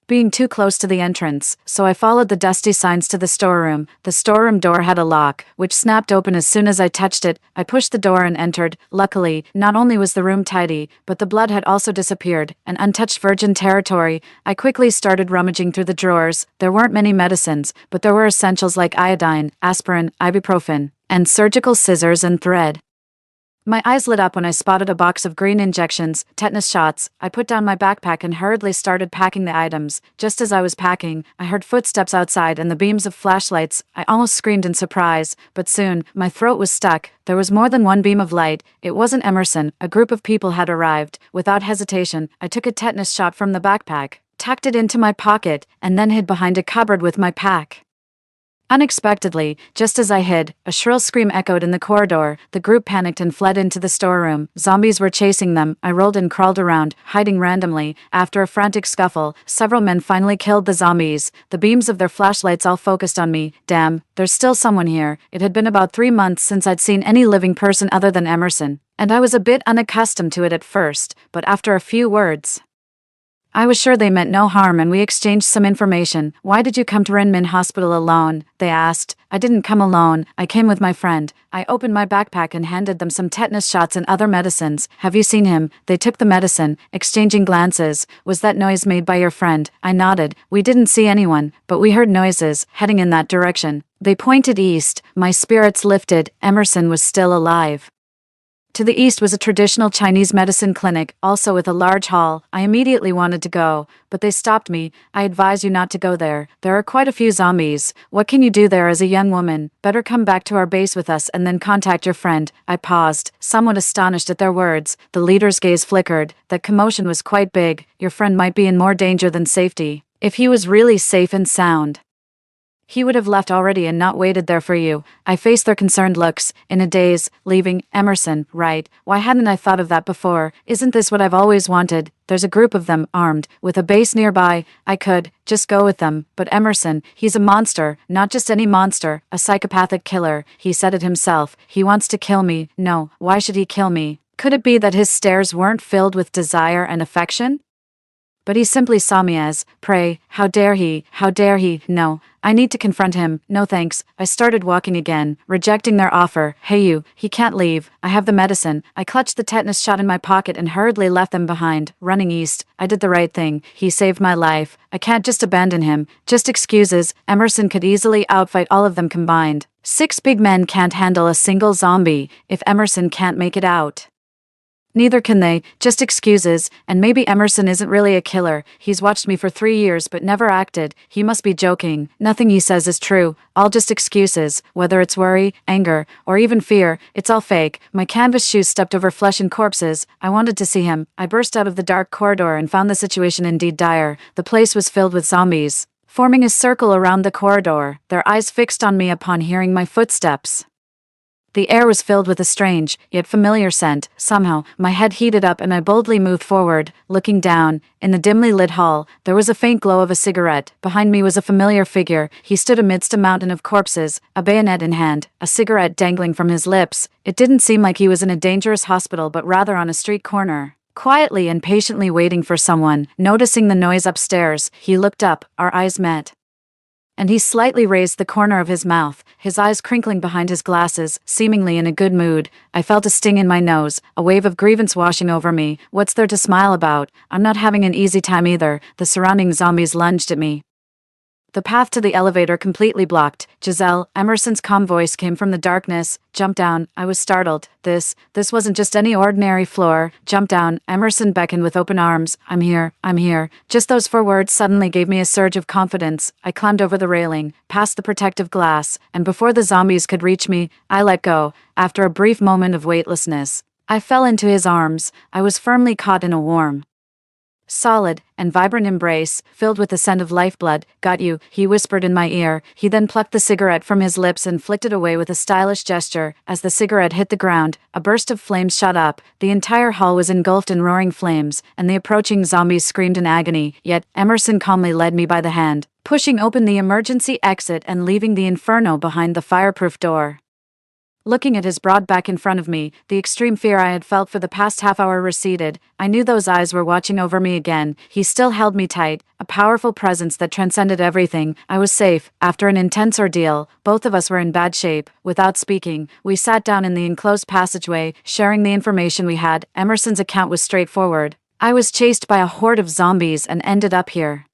being too close to the entrance, so I followed the dusty signs to the storeroom. The storeroom door had a lock, which snapped open as soon as I touched it. I pushed the door and entered. Luckily, not only was the room tidy, but the blood had also disappeared, an untouched virgin territory. I quickly started rummaging through the drawers. There weren't many medicines, but there were essentials like iodine, aspirin, ibuprofen, and surgical scissors and thread. My eyes lit up when I spotted a box of green injections, tetanus shots. I put down my backpack and hurriedly started packing the items. Just as I was packing, I heard footsteps outside and the beams of flashlights. I almost screamed in surprise, but soon, my throat was stuck. There was more than one beam of light. It wasn't Emerson. A group of people had arrived. Without hesitation, I took a tetanus shot from the backpack, tucked it into my pocket, and then hid behind a cupboard with my pack. Unexpectedly, just as I hid, a shrill scream echoed in the corridor. The group panicked and fled into the storeroom. Zombies were chasing them. I rolled and crawled around, hiding randomly. After a frantic scuffle, several men finally killed the zombies. The beams of their flashlights all focused on me. Damn, there's still someone here. It had been about 3 months since I'd seen any living person other than Emerson, and I was a bit unaccustomed to it at first, but after a few words, I was sure they meant no harm and we exchanged some information. Why did you come to Renmin Hospital alone? They asked. I didn't come alone, I came with my friend. I opened my backpack and handed them some tetanus shots and other medicines. Have you seen him? They took the medicine, exchanging glances. Was that noise made by your friend? I nodded. We didn't see anyone, but we heard noises, heading in that direction. They pointed east. My spirits lifted. Emerson was still alive. To the east was a traditional Chinese medicine clinic, also with a large hall. I immediately wanted to go, but they stopped me. I advise you not to go there. There are quite a few zombies. What can you do there as a young woman? Better come back to our base with us and then contact your friend. I paused, somewhat astonished at their words. The leader's gaze flickered. That commotion was quite big. Your friend might be in more danger than safety. If he was really safe and sound, he would have left already and not waited there for you. I faced their concerned looks, in a daze. Leaving Emerson, right? Why hadn't I thought of that before? Isn't this what I've always wanted? There's a group of them, armed, with a base nearby. I could just go with them. But Emerson, he's a monster, not just any monster, a psychopathic killer. He said it himself. He wants to kill me. No, why should he kill me? Could it be that his stares weren't filled with desire and affection? But he simply saw me as prey. How dare he? How dare he? No, I need to confront him. No thanks. I started walking again, rejecting their offer. Hey you, he can't leave. I have the medicine. I clutched the tetanus shot in my pocket and hurriedly left them behind, running east. I did the right thing. He saved my life. I can't just abandon him. Just excuses. Emerson could easily outfight all of them combined. 6 big men can't handle a single zombie if Emerson can't make it out. Neither can they, just excuses, and maybe Emerson isn't really a killer. He's watched me for 3 years but never acted. He must be joking. Nothing he says is true. All just excuses. Whether it's worry, anger, or even fear, it's all fake. My canvas shoes stepped over flesh and corpses. I wanted to see him. I burst out of the dark corridor and found the situation indeed dire. The place was filled with zombies, forming a circle around the corridor, their eyes fixed on me upon hearing my footsteps. The air was filled with a strange, yet familiar scent. Somehow, my head heated up and I boldly moved forward, looking down. In the dimly lit hall, there was a faint glow of a cigarette. Behind me was a familiar figure. He stood amidst a mountain of corpses, a bayonet in hand, a cigarette dangling from his lips. It didn't seem like he was in a dangerous hospital but rather on a street corner, quietly and patiently waiting for someone. Noticing the noise upstairs, he looked up. Our eyes met, and he slightly raised the corner of his mouth, his eyes crinkling behind his glasses, seemingly in a good mood. I felt a sting in my nose, a wave of grievance washing over me. What's there to smile about? I'm not having an easy time either. The surrounding zombies lunged at me, the path to the elevator completely blocked. Giselle, Emerson's calm voice came from the darkness. Jump down. I was startled. This wasn't just any ordinary floor. Jump down. Emerson beckoned with open arms. I'm here. I'm here. Just those 4 words suddenly gave me a surge of confidence. I climbed over the railing, past the protective glass, and before the zombies could reach me, I let go. After a brief moment of weightlessness, I fell into his arms. I was firmly caught in a warm, solid, and vibrant embrace, filled with the scent of lifeblood. Got you, he whispered in my ear. He then plucked the cigarette from his lips and flicked it away with a stylish gesture. As the cigarette hit the ground, a burst of flames shot up. The entire hall was engulfed in roaring flames, and the approaching zombies screamed in agony. Yet, Emerson calmly led me by the hand, pushing open the emergency exit and leaving the inferno behind the fireproof door. Looking at his broad back in front of me, the extreme fear I had felt for the past half hour receded. I knew those eyes were watching over me again. He still held me tight, a powerful presence that transcended everything. I was safe. After an intense ordeal, both of us were in bad shape. Without speaking, we sat down in the enclosed passageway, sharing the information we had. Emerson's account was straightforward. I was chased by a horde of zombies and ended up here.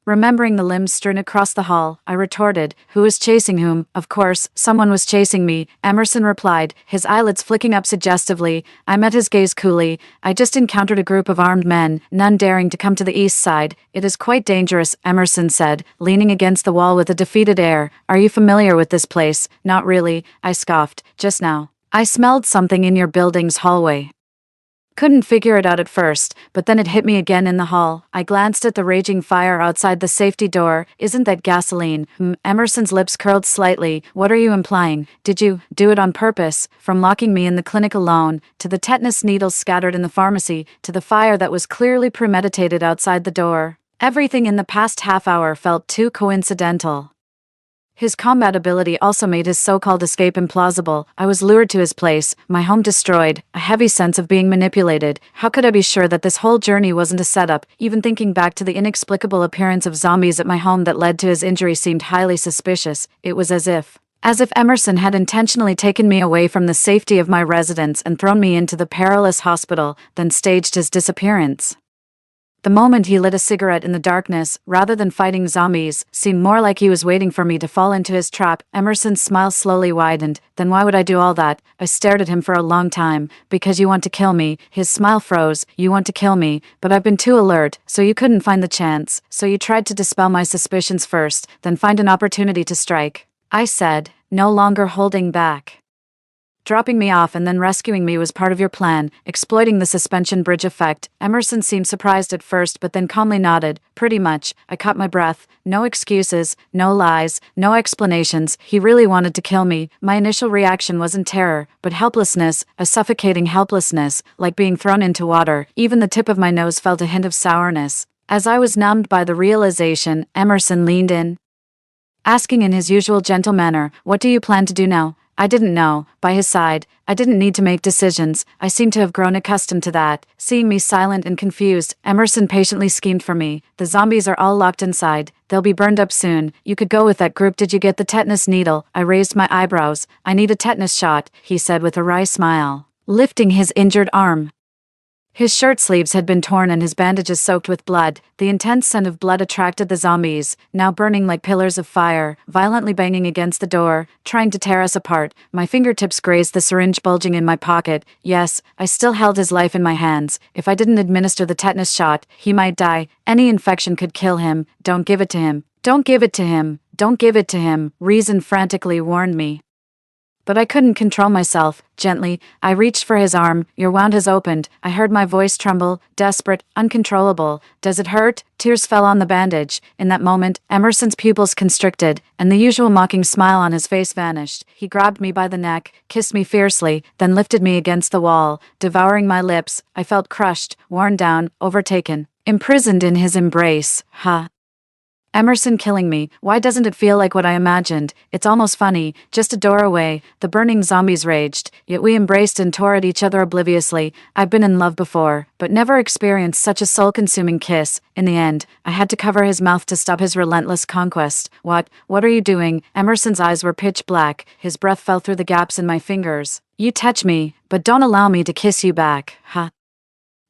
Remembering the limbs strewn across the hall, I retorted, who was chasing whom? Of course, someone was chasing me, Emerson replied, his eyelids flicking up suggestively. I met his gaze coolly. I just encountered a group of armed men, none daring to come to the east side. It is quite dangerous, Emerson said, leaning against the wall with a defeated air. Are you familiar with this place? Not really, I scoffed. Just now, I smelled something in your building's hallway. Couldn't figure it out at first, but then it hit me again in the hall. I glanced at the raging fire outside the safety door. Isn't that gasoline? Emerson's lips curled slightly. What are you implying? Did you do it on purpose? From locking me in the clinic alone, to the tetanus needles scattered in the pharmacy, to the fire that was clearly premeditated outside the door. Everything in the past half hour felt too coincidental. His combat ability also made his so-called escape implausible. I was lured to his place, my home destroyed, a heavy sense of being manipulated. How could I be sure that this whole journey wasn't a setup? Even thinking back to the inexplicable appearance of zombies at my home that led to his injury seemed highly suspicious. It was as if Emerson had intentionally taken me away from the safety of my residence and thrown me into the perilous hospital, then staged his disappearance. The moment he lit a cigarette in the darkness, rather than fighting zombies, seemed more like he was waiting for me to fall into his trap. Emerson's smile slowly widened. Then why would I do all that? I stared at him for a long time. Because you want to kill me. His smile froze. You want to kill me, but I've been too alert, so you couldn't find the chance. So you tried to dispel my suspicions first, then find an opportunity to strike, I said, no longer holding back. Dropping me off and then rescuing me was part of your plan, exploiting the suspension bridge effect. Emerson seemed surprised at first but then calmly nodded. Pretty much. I caught my breath. No excuses, no lies, no explanations. He really wanted to kill me. My initial reaction wasn't terror, but helplessness, a suffocating helplessness, like being thrown into water. Even the tip of my nose felt a hint of sourness. As I was numbed by the realization, Emerson leaned in, asking in his usual gentle manner, "What do you plan to do now?" I didn't know. By his side, I didn't need to make decisions. I seemed to have grown accustomed to that. Seeing me silent and confused, Emerson patiently schemed for me. The zombies are all locked inside. They'll be burned up soon. You could go with that group. Did you get the tetanus needle? I raised my eyebrows. I need a tetanus shot, he said with a wry smile, lifting his injured arm. His shirt sleeves had been torn and his bandages soaked with blood. The intense scent of blood attracted the zombies, now burning like pillars of fire, violently banging against the door, trying to tear us apart. My fingertips grazed the syringe bulging in my pocket. Yes, I still held his life in my hands. If I didn't administer the tetanus shot, he might die. Any infection could kill him. Don't give it to him. Don't give it to him. Don't give it to him, reason frantically warned me. But I couldn't control myself. Gently, I reached for his arm. Your wound has opened. I heard my voice tremble, desperate, uncontrollable. Does it hurt? Tears fell on the bandage. In that moment, Emerson's pupils constricted, and the usual mocking smile on his face vanished. He grabbed me by the neck, kissed me fiercely, then lifted me against the wall, devouring my lips. I felt crushed, worn down, overtaken, imprisoned in his embrace. Emerson killing me. Why doesn't it feel like what I imagined? It's almost funny. Just a door away, the burning zombies raged, yet we embraced and tore at each other obliviously. I've been in love before, but never experienced such a soul-consuming kiss. In the end, I had to cover his mouth to stop his relentless conquest. What are you doing? Emerson's eyes were pitch black. His breath fell through the gaps in my fingers. You touch me, but don't allow me to kiss you back.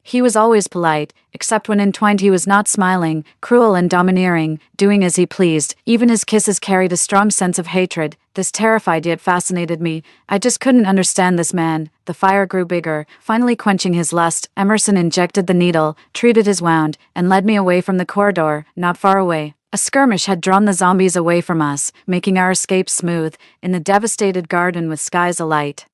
He was always polite, except when entwined he was not smiling, cruel and domineering, doing as he pleased. Even his kisses carried a strong sense of hatred. This terrified yet fascinated me. I just couldn't understand this man. The fire grew bigger. Finally quenching his lust, Emerson injected the needle, treated his wound, and led me away from the corridor, not far away. A skirmish had drawn the zombies away from us, making our escape smooth, in the devastated garden with skies alight.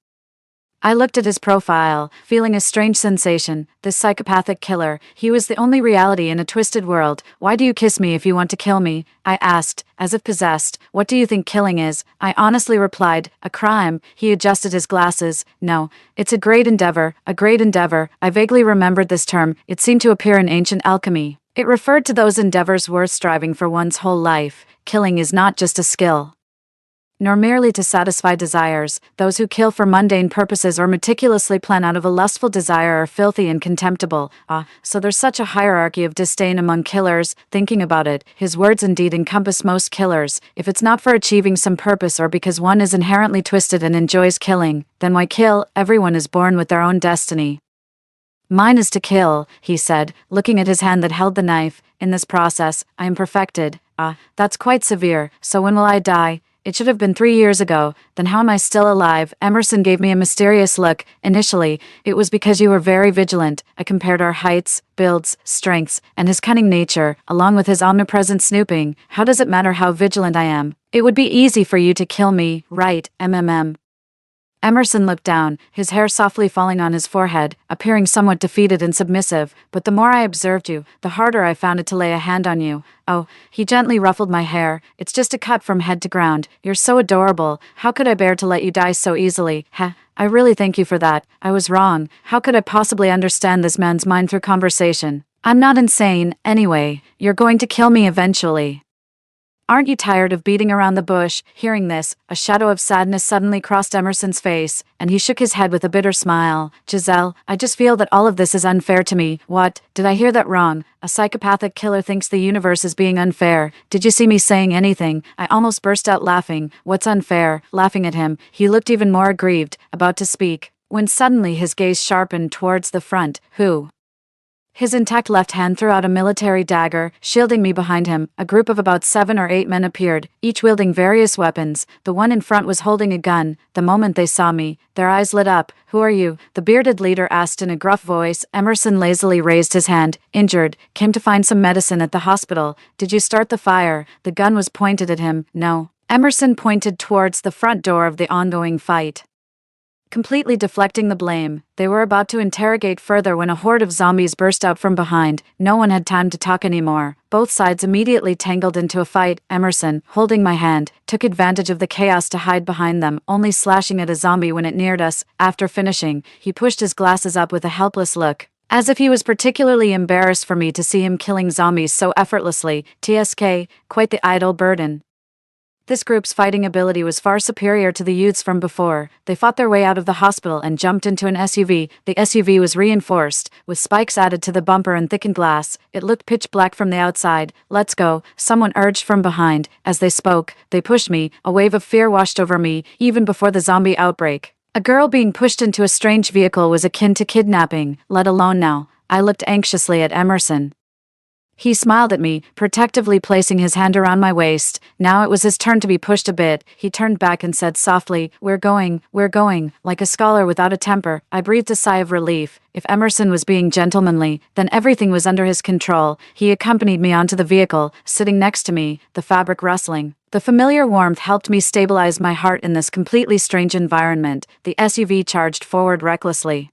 I looked at his profile, feeling a strange sensation. This psychopathic killer, he was the only reality in a twisted world. Why do you kiss me if you want to kill me? I asked, as if possessed. What do you think killing is? I honestly replied, a crime. He adjusted his glasses. No, it's a great endeavor, a great endeavor. I vaguely remembered this term. It seemed to appear in ancient alchemy. It referred to those endeavors worth striving for one's whole life. Killing is not just a skill, nor merely to satisfy desires. Those who kill for mundane purposes or meticulously plan out of a lustful desire are filthy and contemptible. So there's such a hierarchy of disdain among killers. Thinking about it, his words indeed encompass most killers. If it's not for achieving some purpose or because one is inherently twisted and enjoys killing, then why kill? Everyone is born with their own destiny. Mine is to kill, he said, looking at his hand that held the knife. In this process, I am perfected. That's quite severe. So when will I die? It should have been 3 years ago. Then how am I still alive? Emerson gave me a mysterious look. Initially, it was because you were very vigilant. I compared our heights, builds, strengths, and his cunning nature, along with his omnipresent snooping. How does it matter how vigilant I am? It would be easy for you to kill me, right, MMM? Emerson looked down, his hair softly falling on his forehead, appearing somewhat defeated and submissive. But the more I observed you, the harder I found it to lay a hand on you. Oh, he gently ruffled my hair. It's just a cut from head to ground. You're so adorable. How could I bear to let you die so easily? I really thank you for that. I was wrong. How could I possibly understand this man's mind through conversation? I'm not insane, anyway. You're going to kill me eventually. Aren't you tired of beating around the bush? Hearing this, a shadow of sadness suddenly crossed Emerson's face, and he shook his head with a bitter smile. Giselle, I just feel that all of this is unfair to me. What? Did I hear that wrong? A psychopathic killer thinks the universe is being unfair. Did you see me saying anything? I almost burst out laughing. What's unfair? Laughing at him, he looked even more aggrieved, about to speak, when suddenly his gaze sharpened towards the front. Who? His intact left hand threw out a military dagger, shielding me behind him. A group of about 7 or 8 men appeared, each wielding various weapons. The one in front was holding a gun. The moment they saw me, their eyes lit up. Who are you? The bearded leader asked in a gruff voice. Emerson lazily raised his hand. Injured. Came to find some medicine at the hospital. Did you start the fire? The gun was pointed at him. No. Emerson pointed towards the front door of the ongoing fight. Completely deflecting the blame, they were about to interrogate further when a horde of zombies burst out from behind. No one had time to talk anymore. Both sides immediately tangled into a fight. Emerson, holding my hand, took advantage of the chaos to hide behind them, only slashing at a zombie when it neared us. After finishing, he pushed his glasses up with a helpless look, as if he was particularly embarrassed for me to see him killing zombies so effortlessly. TSK, quite the idle burden. This group's fighting ability was far superior to the youths from before. They fought their way out of the hospital and jumped into an SUV. The SUV was reinforced, with spikes added to the bumper and thickened glass. It looked pitch black from the outside. Let's go, someone urged from behind. As they spoke, they pushed me. A wave of fear washed over me, even before the zombie outbreak. A girl being pushed into a strange vehicle was akin to kidnapping, let alone now. I looked anxiously at Emerson. He smiled at me, protectively placing his hand around my waist. Now it was his turn to be pushed a bit. He turned back and said softly, we're going, like a scholar without a temper. I breathed a sigh of relief. If Emerson was being gentlemanly, then everything was under his control. He accompanied me onto the vehicle, sitting next to me, the fabric rustling. The familiar warmth helped me stabilize my heart in this completely strange environment. The SUV charged forward recklessly.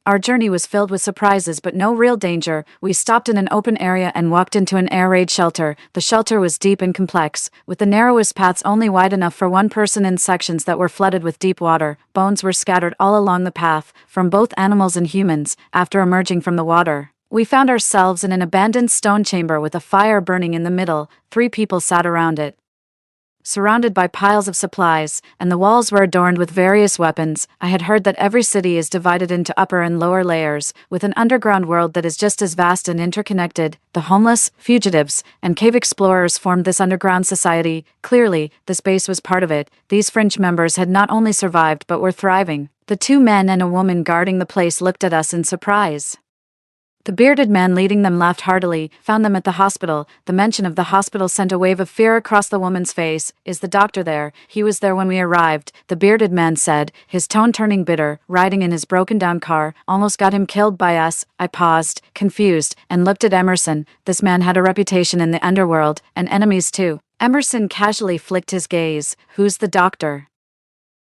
Our journey was filled with surprises but no real danger. We stopped in an open area and walked into an air raid shelter. The shelter was deep and complex, with the narrowest paths only wide enough for one person in sections that were flooded with deep water. Bones were scattered all along the path, from both animals and humans. After emerging from the water, we found ourselves in an abandoned stone chamber with a fire burning in the middle. 3 people sat around it, surrounded by piles of supplies, and the walls were adorned with various weapons. I had heard that every city is divided into upper and lower layers, with an underground world that is just as vast and interconnected. The homeless, fugitives, and cave explorers formed this underground society. Clearly, this base was part of it. These fringe members had not only survived but were thriving. The 2 men and a woman guarding the place looked at us in surprise. The bearded man leading them laughed heartily. Found them at the hospital. The mention of the hospital sent a wave of fear across the woman's face. Is the doctor there? He was there when we arrived, the bearded man said, his tone turning bitter. Riding in his broken-down car, almost got him killed by us. I paused, confused, and looked at Emerson. This man had a reputation in the underworld, and enemies too. Emerson casually flicked his gaze. Who's the doctor?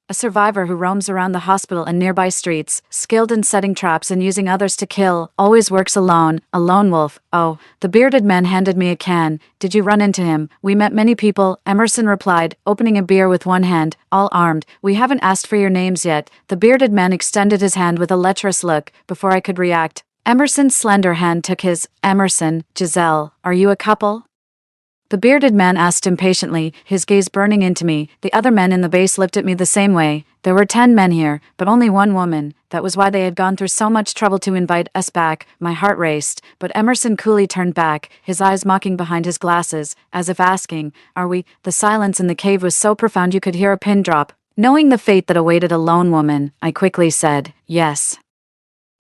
A survivor who roams around the hospital and nearby streets, skilled in setting traps and using others to kill, always works alone, a lone wolf. Oh, the bearded man handed me a can. Did you run into him? We met many people, Emerson replied, opening a beer with one hand, all armed. We haven't asked for your names yet. The bearded man extended his hand with a lecherous look. Before I could react, Emerson's slender hand took his. Emerson, Giselle, are you a couple? The bearded man asked impatiently, his gaze burning into me. The other men in the base looked at me the same way. There were 10 men here, but only one woman. That was why they had gone through so much trouble to invite us back. My heart raced, but Emerson coolly turned back, his eyes mocking behind his glasses, as if asking, are we? The silence in the cave was so profound you could hear a pin drop. Knowing the fate that awaited a lone woman, I quickly said, yes.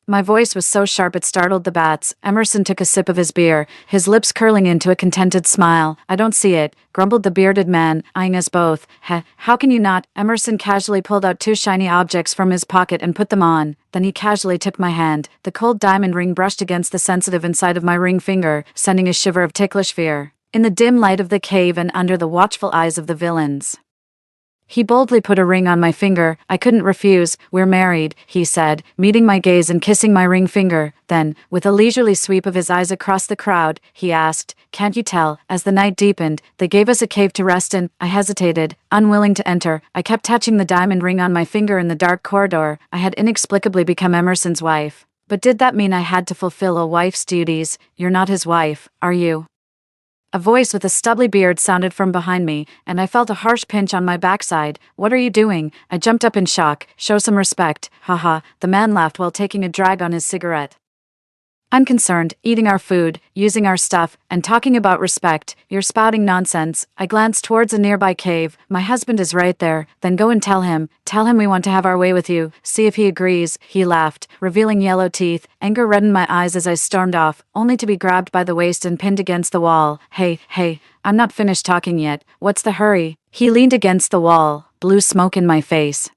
My voice was so sharp it startled the bats. Emerson took a sip of his beer, his lips curling into a contented smile. I don't see it, grumbled the bearded man, eyeing us both. How can you not? Emerson casually pulled out 2 shiny objects from his pocket and put them on. Then he casually took my hand. The cold diamond ring brushed against the sensitive inside of my ring finger, sending a shiver of ticklish fear. In the dim light of the cave and under the watchful eyes of the villains, he boldly put a ring on my finger. I couldn't refuse. We're married, he said, meeting my gaze and kissing my ring finger. Then, with a leisurely sweep of his eyes across the crowd, he asked, can't you tell? As the night deepened, they gave us a cave to rest in. I hesitated, unwilling to enter. I kept touching the diamond ring on my finger in the dark corridor. I had inexplicably become Emerson's wife. But did that mean I had to fulfill a wife's duties? You're not his wife, are you? A voice with a stubbly beard sounded from behind me, and I felt a harsh pinch on my backside. What are you doing? I jumped up in shock. Show some respect. Haha, the man laughed while taking a drag on his cigarette. Unconcerned, eating our food, using our stuff, and talking about respect. You're spouting nonsense. I glanced towards a nearby cave. My husband is right there. Then go and tell him. Tell him we want to have our way with you. See if he agrees. He laughed, revealing yellow teeth. Anger reddened my eyes as I stormed off, only to be grabbed by the waist and pinned against the wall. Hey, I'm not finished talking yet. What's the hurry? He leaned against the wall, blew smoke in my face,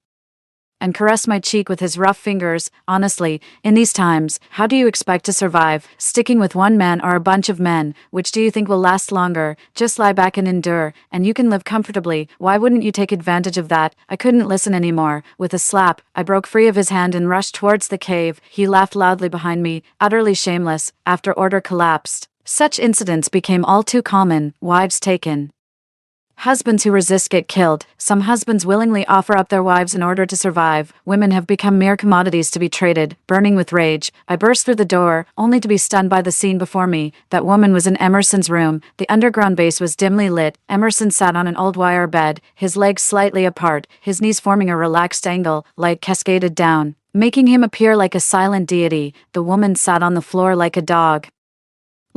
and caressed my cheek with his rough fingers. Honestly, in these times, how do you expect to survive? Sticking with one man or a bunch of men? Which do you think will last longer? Just lie back and endure, and you can live comfortably. Why wouldn't you take advantage of that? I couldn't listen anymore. With a slap, I broke free of his hand and rushed towards the cave. He laughed loudly behind me, utterly shameless, after order collapsed. Such incidents became all too common. Wives taken. Husbands who resist get killed. Some husbands willingly offer up their wives in order to survive. Women have become mere commodities to be traded. Burning with rage, I burst through the door, only to be stunned by the scene before me. That woman was in Emerson's room. The underground base was dimly lit. Emerson sat on an old wire bed, his legs slightly apart, his knees forming a relaxed angle. Light cascaded down, making him appear like a silent deity. The woman sat on the floor like a dog,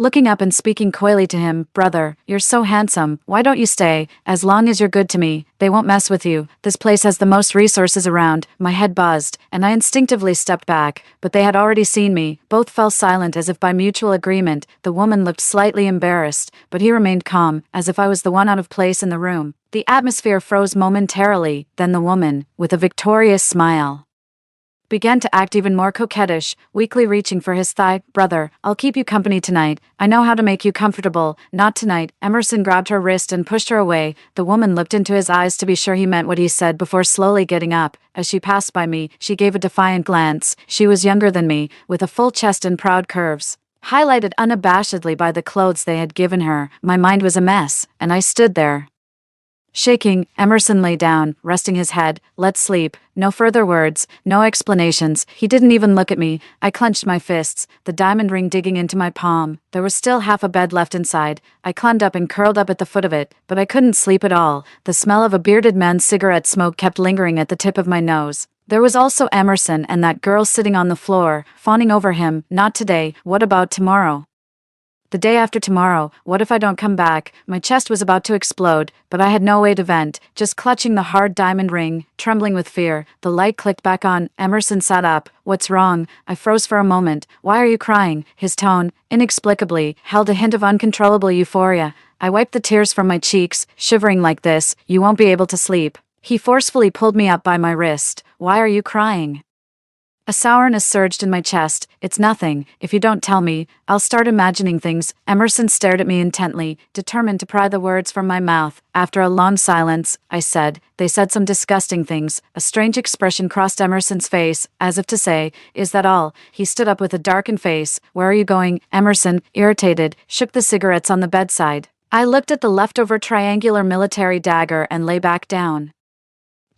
looking up and speaking coyly to him. Brother, you're so handsome. Why don't you stay? As long as you're good to me, they won't mess with you. This place has the most resources around. My head buzzed, and I instinctively stepped back, but they had already seen me. Both fell silent as if by mutual agreement. The woman looked slightly embarrassed, but he remained calm, as if I was the one out of place in the room. The atmosphere froze momentarily. Then the woman, with a victorious smile, began to act even more coquettish, weakly reaching for his thigh. Brother, I'll keep you company tonight. I know how to make you comfortable. Not tonight. Emerson grabbed her wrist and pushed her away. The woman looked into his eyes to be sure he meant what he said before slowly getting up. As she passed by me, she gave a defiant glance. She was younger than me, with a full chest and proud curves, highlighted unabashedly by the clothes they had given her. My mind was a mess, and I stood there, shaking. Emerson lay down, resting his head. Let's sleep. No further words, no explanations. He didn't even look at me. I clenched my fists, the diamond ring digging into my palm. There was still half a bed left inside. I climbed up and curled up at the foot of it, but I couldn't sleep at all. The smell of a bearded man's cigarette smoke kept lingering at the tip of my nose. There was also Emerson and that girl sitting on the floor, fawning over him. Not today. What about tomorrow? The day after tomorrow? What if I don't come back? My chest was about to explode, but I had no way to vent, just clutching the hard diamond ring, trembling with fear. The light clicked back on. Emerson sat up. What's wrong? I froze for a moment. Why are you crying? His tone, inexplicably, held a hint of uncontrollable euphoria. I wiped the tears from my cheeks, shivering. Like this, you won't be able to sleep. He forcefully pulled me up by my wrist. Why are you crying? A sourness surged in my chest. It's nothing. If you don't tell me, I'll start imagining things. Emerson stared at me intently, determined to pry the words from my mouth. After a long silence, I said, they said some disgusting things. A strange expression crossed Emerson's face, as if to say, is that all? He stood up with a darkened face. Where are you going? Emerson, irritated, shook the cigarettes on the bedside. I looked at the leftover triangular military dagger and lay back down.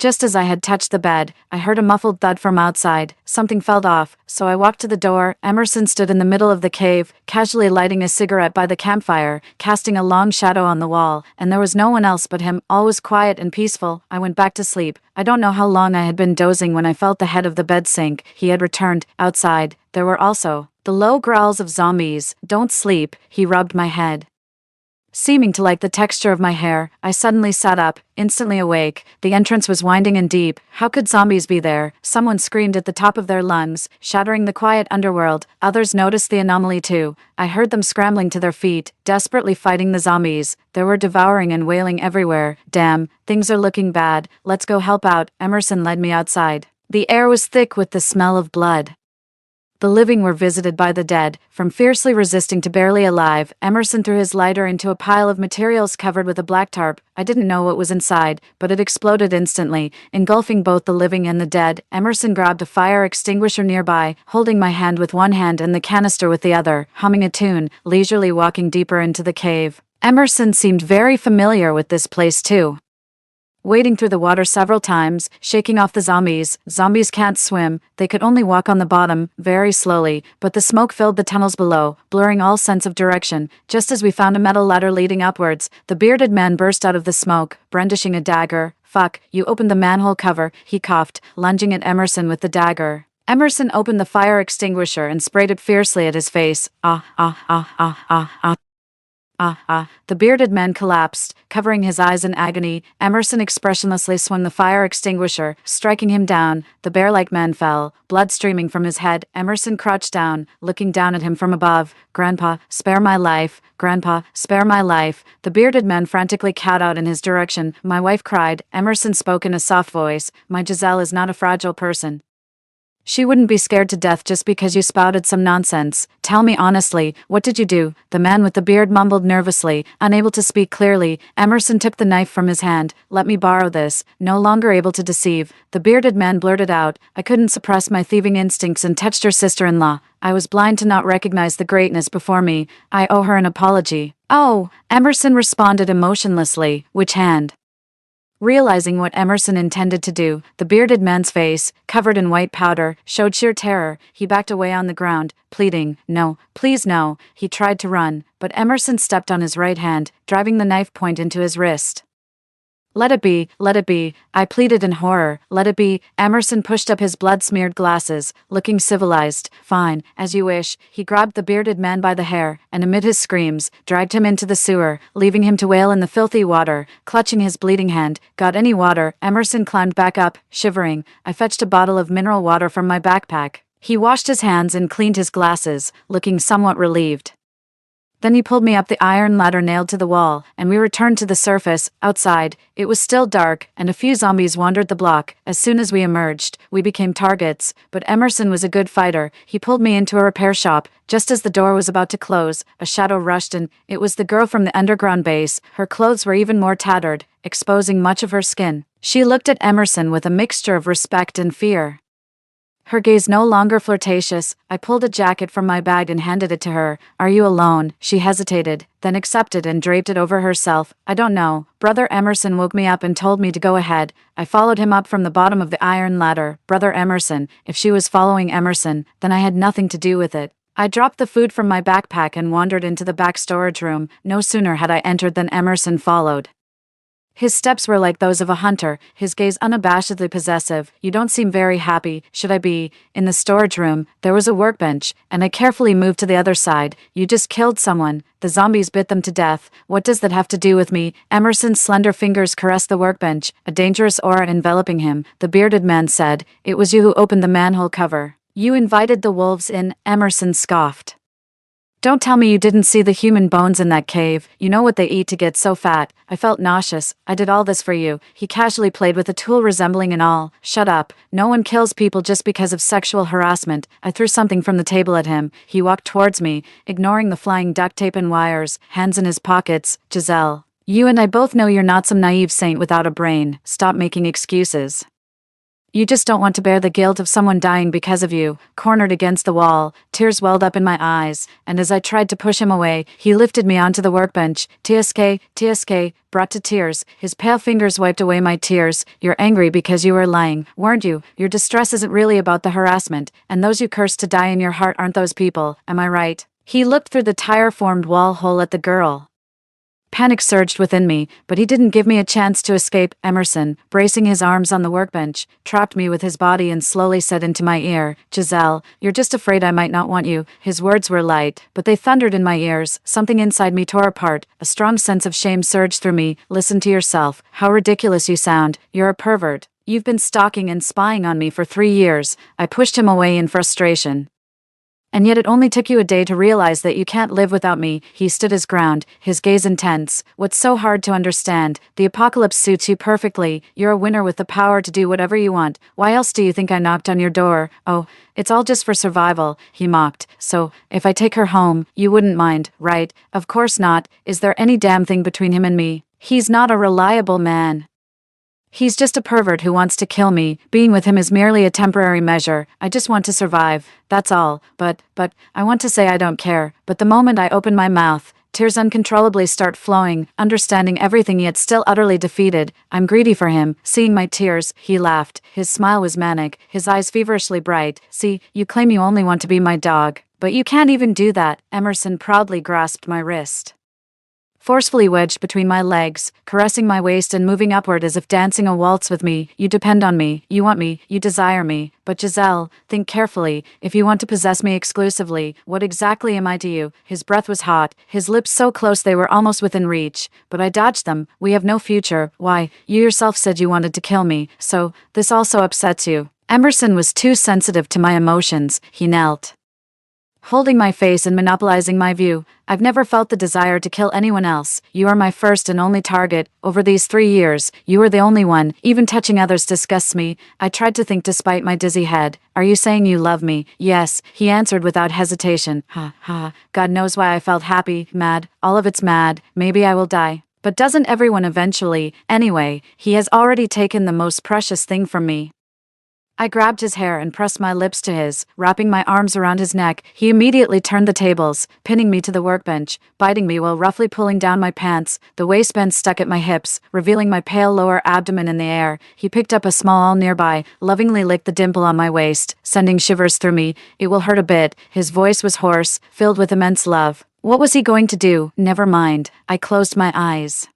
Just as I had touched the bed, I heard a muffled thud from outside. Something fell off, so I walked to the door. Emerson stood in the middle of the cave, casually lighting a cigarette by the campfire, casting a long shadow on the wall, and there was no one else but him. All was quiet and peaceful. I went back to sleep. I don't know how long I had been dozing when I felt the head of the bed sink. He had returned. Outside, there were also the low growls of zombies. Don't sleep. He rubbed my head, seeming to like the texture of my hair. I suddenly sat up, instantly awake. The entrance was winding and deep. How could zombies be there? Someone screamed at the top of their lungs, shattering the quiet underworld. Others noticed the anomaly too. I heard them scrambling to their feet, desperately fighting the zombies. There were devouring and wailing everywhere. Damn, things are looking bad. Let's go help out. Emerson led me outside. The air was thick with the smell of blood. The living were visited by the dead. From fiercely resisting to barely alive, Emerson threw his lighter into a pile of materials covered with a black tarp. I didn't know what was inside, but it exploded instantly, engulfing both the living and the dead. Emerson grabbed a fire extinguisher nearby, holding my hand with one hand and the canister with the other, humming a tune, leisurely walking deeper into the cave. Emerson seemed very familiar with this place too. wading through the water several times, shaking off the zombies. Zombies can't swim, they could only walk on the bottom, very slowly, but the smoke filled the tunnels below, blurring all sense of direction. Just as we found a metal ladder leading upwards, the bearded man burst out of the smoke, brandishing a dagger. "Fuck, you opened the manhole cover," he coughed, lunging at Emerson with the dagger. Emerson opened the fire extinguisher and sprayed it fiercely at his face. Ah, ah, ah, ah, ah, ah. Ah, ah. The bearded man collapsed, covering his eyes in agony. Emerson expressionlessly swung the fire extinguisher, striking him down. The bear-like man fell, blood streaming from his head. Emerson crouched down, looking down at him from above. "Grandpa, spare my life. Grandpa, spare my life." The bearded man frantically cowed out in his direction. "My wife cried." Emerson spoke in a soft voice. "My Giselle is not a fragile person. She wouldn't be scared to death just because you spouted some nonsense. Tell me honestly, what did you do?" The man with the beard mumbled nervously, unable to speak clearly. Emerson took the knife from his hand. "Let me borrow this." No longer able to deceive, the bearded man blurted out, "I couldn't suppress my thieving instincts and touched your sister-in-law. I was blind to not recognize the greatness before me. I owe her an apology." "Oh," Emerson responded emotionlessly. "Which hand?" Realizing what Emerson intended to do, the bearded man's face, covered in white powder, showed sheer terror. He backed away on the ground, pleading, "No, please no." He tried to run, but Emerson stepped on his right hand, driving the knife point into his wrist. Let it be," I pleaded in horror. "Let it be." Emerson pushed up his blood-smeared glasses, looking civilized. "Fine, as you wish." He grabbed the bearded man by the hair, and amid his screams, dragged him into the sewer, leaving him to wail in the filthy water. Clutching his bleeding hand, "Got any water?" Emerson climbed back up, shivering. I fetched a bottle of mineral water from my backpack. He washed his hands and cleaned his glasses, looking somewhat relieved. Then he pulled me up the iron ladder nailed to the wall, and we returned to the surface. Outside, it was still dark, and a few zombies wandered the block. As soon as we emerged, we became targets, but Emerson was a good fighter. He pulled me into a repair shop. Just as the door was about to close, a shadow rushed in. It was the girl from the underground base. Her clothes were even more tattered, exposing much of her skin. She looked at Emerson with a mixture of respect and fear. Her gaze no longer flirtatious. I pulled a jacket from my bag and handed it to her. "Are you alone?" She hesitated, then accepted and draped it over herself. "I don't know. Brother Emerson woke me up and told me to go ahead." I followed him up from the bottom of the iron ladder. Brother Emerson. If she was following Emerson, then I had nothing to do with it. I dropped the food from my backpack and wandered into the back storage room. No sooner had I entered than Emerson followed. His steps were like those of a hunter, his gaze unabashedly possessive. "You don't seem very happy. Should I be?" In the storage room, there was a workbench, and I carefully moved to the other side. "You just killed someone. The zombies bit them to death. What does that have to do with me?" Emerson's slender fingers caressed the workbench, a dangerous aura enveloping him. The bearded man said, "It was you who opened the manhole cover. You invited the wolves in." Emerson scoffed. "Don't tell me you didn't see the human bones in that cave. You know what they eat to get so fat." I felt nauseous. "I did all this for you." He casually played with a tool resembling an awl. "Shut up. No one kills people just because of sexual harassment." I threw something from the table at him. He walked towards me, ignoring the flying duct tape and wires, hands in his pockets. "Giselle, you and I both know you're not some naive saint without a brain. Stop making excuses. You just don't want to bear the guilt of someone dying because of you." Cornered against the wall, tears welled up in my eyes, and as I tried to push him away, he lifted me onto the workbench. TSK, brought to tears. His pale fingers wiped away my tears. "You're angry because you were lying, weren't you? Your distress isn't really about the harassment, and those you cursed to die in your heart aren't those people, am I right?" He looked through the tire-formed wall hole at the girl. Panic surged within me, but he didn't give me a chance to escape. Emerson, bracing his arms on the workbench, trapped me with his body and slowly said into my ear, "Giselle, you're just afraid I might not want you." His words were light, but they thundered in my ears. Something inside me tore apart. A strong sense of shame surged through me. "Listen to yourself. How ridiculous you sound. You're a pervert. You've been stalking and spying on me for 3 years." I pushed him away in frustration. "And yet it only took you a day to realize that you can't live without me." He stood his ground, his gaze intense. "What's so hard to understand? The apocalypse suits you perfectly. You're a winner with the power to do whatever you want. Why else do you think I knocked on your door?" "Oh, it's all just for survival," he mocked. "So, if I take her home, you wouldn't mind, right?" "Of course not. Is there any damn thing between him and me? He's not a reliable man. He's just a pervert who wants to kill me. Being with him is merely a temporary measure. I just want to survive. That's all. But, I want to say I don't care. But the moment I opened my mouth, Tears uncontrollably start flowing, understanding everything yet still utterly defeated. I'm greedy for him. Seeing my tears, he laughed. His smile was manic, his eyes feverishly bright. See, you claim you only want to be my dog. But you can't even do that. Emerson proudly grasped my wrist, forcefully wedged between my legs, caressing my waist and moving upward as if dancing a waltz with me. You depend on me, you want me, you desire me. But Giselle, think carefully. If you want to possess me exclusively, what exactly am I to you? His breath was hot, his lips so close they were almost within reach. But I dodged them. We have no future. Why, you yourself said you wanted to kill me, so this also upsets you. Emerson was too sensitive to my emotions. He knelt, holding my face and monopolizing my view. I've never felt the desire to kill anyone else. You are my first and only target. Over these 3 years, you are the only one. Even touching others disgusts me. I tried to think despite my dizzy head. Are you saying you love me? Yes, he answered without hesitation. Ha, ha. God knows why I felt happy, mad. All of it's mad. Maybe I will die. But doesn't everyone eventually? Anyway, he has already taken the most precious thing from me. I grabbed his hair and pressed my lips to his, wrapping my arms around his neck. He immediately turned the tables, pinning me to the workbench, biting me while roughly pulling down my pants. The waistband stuck at my hips, revealing my pale lower abdomen in the air. He picked up a small awl nearby, lovingly licked the dimple on my waist, sending shivers through me. It will hurt a bit. His voice was hoarse, filled with immense love. What was he going to do? Never mind. I closed my eyes.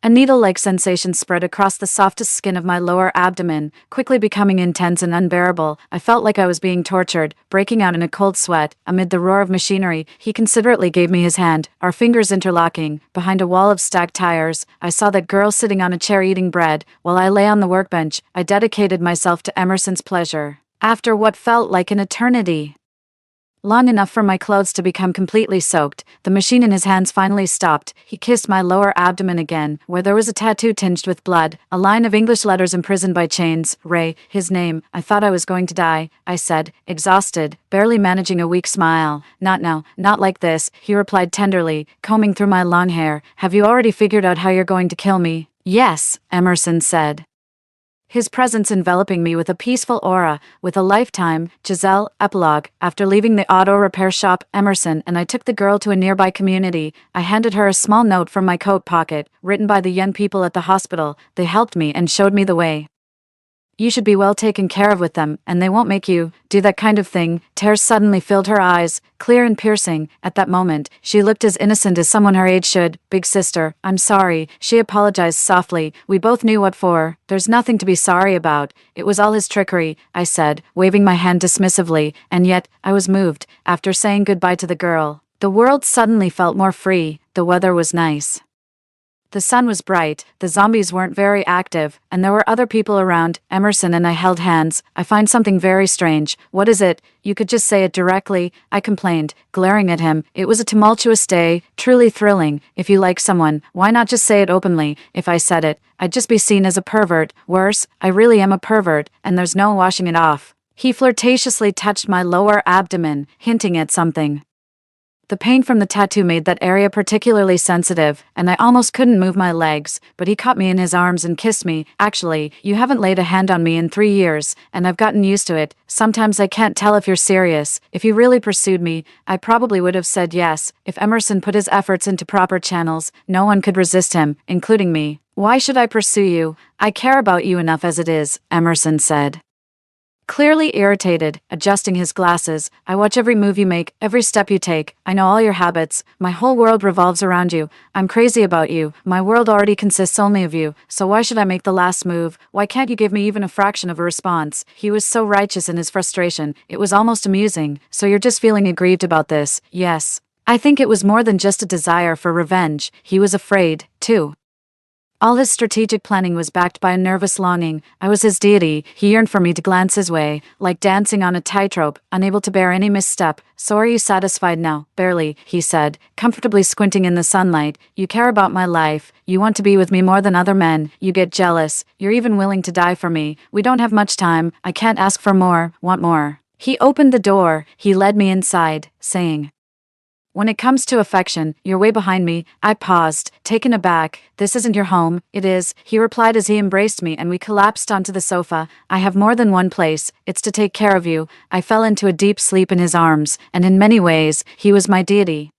A needle-like sensation spread across the softest skin of my lower abdomen, quickly becoming intense and unbearable. I felt like I was being tortured, breaking out in a cold sweat. Amid the roar of machinery, he considerately gave me his hand, our fingers interlocking. Behind a wall of stacked tires, I saw that girl sitting on a chair eating bread. While I lay on the workbench, I dedicated myself to Emerson's pleasure. After what felt like an eternity, long enough for my clothes to become completely soaked, the machine in his hands finally stopped. He kissed my lower abdomen again, where there was a tattoo tinged with blood, a line of English letters imprisoned by chains. Ray, his name. I thought I was going to die, I said, exhausted, barely managing a weak smile. Not now, not like this, he replied tenderly, combing through my long hair. Have you already figured out how you're going to kill me? Yes, Emerson said, his presence enveloping me with a peaceful aura. With a lifetime. Giselle. Epilogue. After leaving the auto repair shop, Emerson and I took the girl to a nearby community. I handed her a small note from my coat pocket, written by the young people at the hospital. They helped me and showed me the way. You should be well taken care of with them, and they won't make you do that kind of thing. Tears suddenly filled her eyes, clear and piercing. At that moment, she looked as innocent as someone her age should. Big sister, I'm sorry, she apologized softly. We both knew what for. There's nothing to be sorry about. It was all his trickery, I said, waving my hand dismissively, and yet, I was moved. After saying goodbye to the girl, the world suddenly felt more free. The weather was nice. The sun was bright, the zombies weren't very active, and there were other people around. Emerson and I held hands. I find something very strange. What is it? You could just say it directly, I complained, glaring at him. It was a tumultuous day, truly thrilling. If you like someone, why not just say it openly? If I said it, I'd just be seen as a pervert. Worse, I really am a pervert, and there's no washing it off. He flirtatiously touched my lower abdomen, hinting at something. The pain from the tattoo made that area particularly sensitive, and I almost couldn't move my legs, but he caught me in his arms and kissed me. Actually, you haven't laid a hand on me in 3 years, and I've gotten used to it. Sometimes I can't tell if you're serious. If you really pursued me, I probably would have said yes. If Emerson put his efforts into proper channels, no one could resist him, including me. Why should I pursue you? I care about you enough as it is, Emerson said, clearly irritated, adjusting his glasses. I watch every move you make, every step you take. I know all your habits. My whole world revolves around you. I'm crazy about you. My world already consists only of you. So why should I make the last move? Why can't you give me even a fraction of a response? He was so righteous in his frustration. It was almost amusing. So you're just feeling aggrieved about this? Yes. I think it was more than just a desire for revenge. He was afraid, too. All his strategic planning was backed by a nervous longing. I was his deity. He yearned for me to glance his way, like dancing on a tightrope, unable to bear any misstep. So are you satisfied now? Barely, he said, comfortably squinting in the sunlight. You care about my life. You want to be with me more than other men. You get jealous. You're even willing to die for me. We don't have much time. I can't ask for more. Want more. He opened the door. He led me inside, saying, when it comes to affection, you're way behind me. I paused, taken aback. This isn't your home. It is, he replied as he embraced me and we collapsed onto the sofa. I have more than one place. It's to take care of you. I fell into a deep sleep in his arms, and in many ways, he was my deity.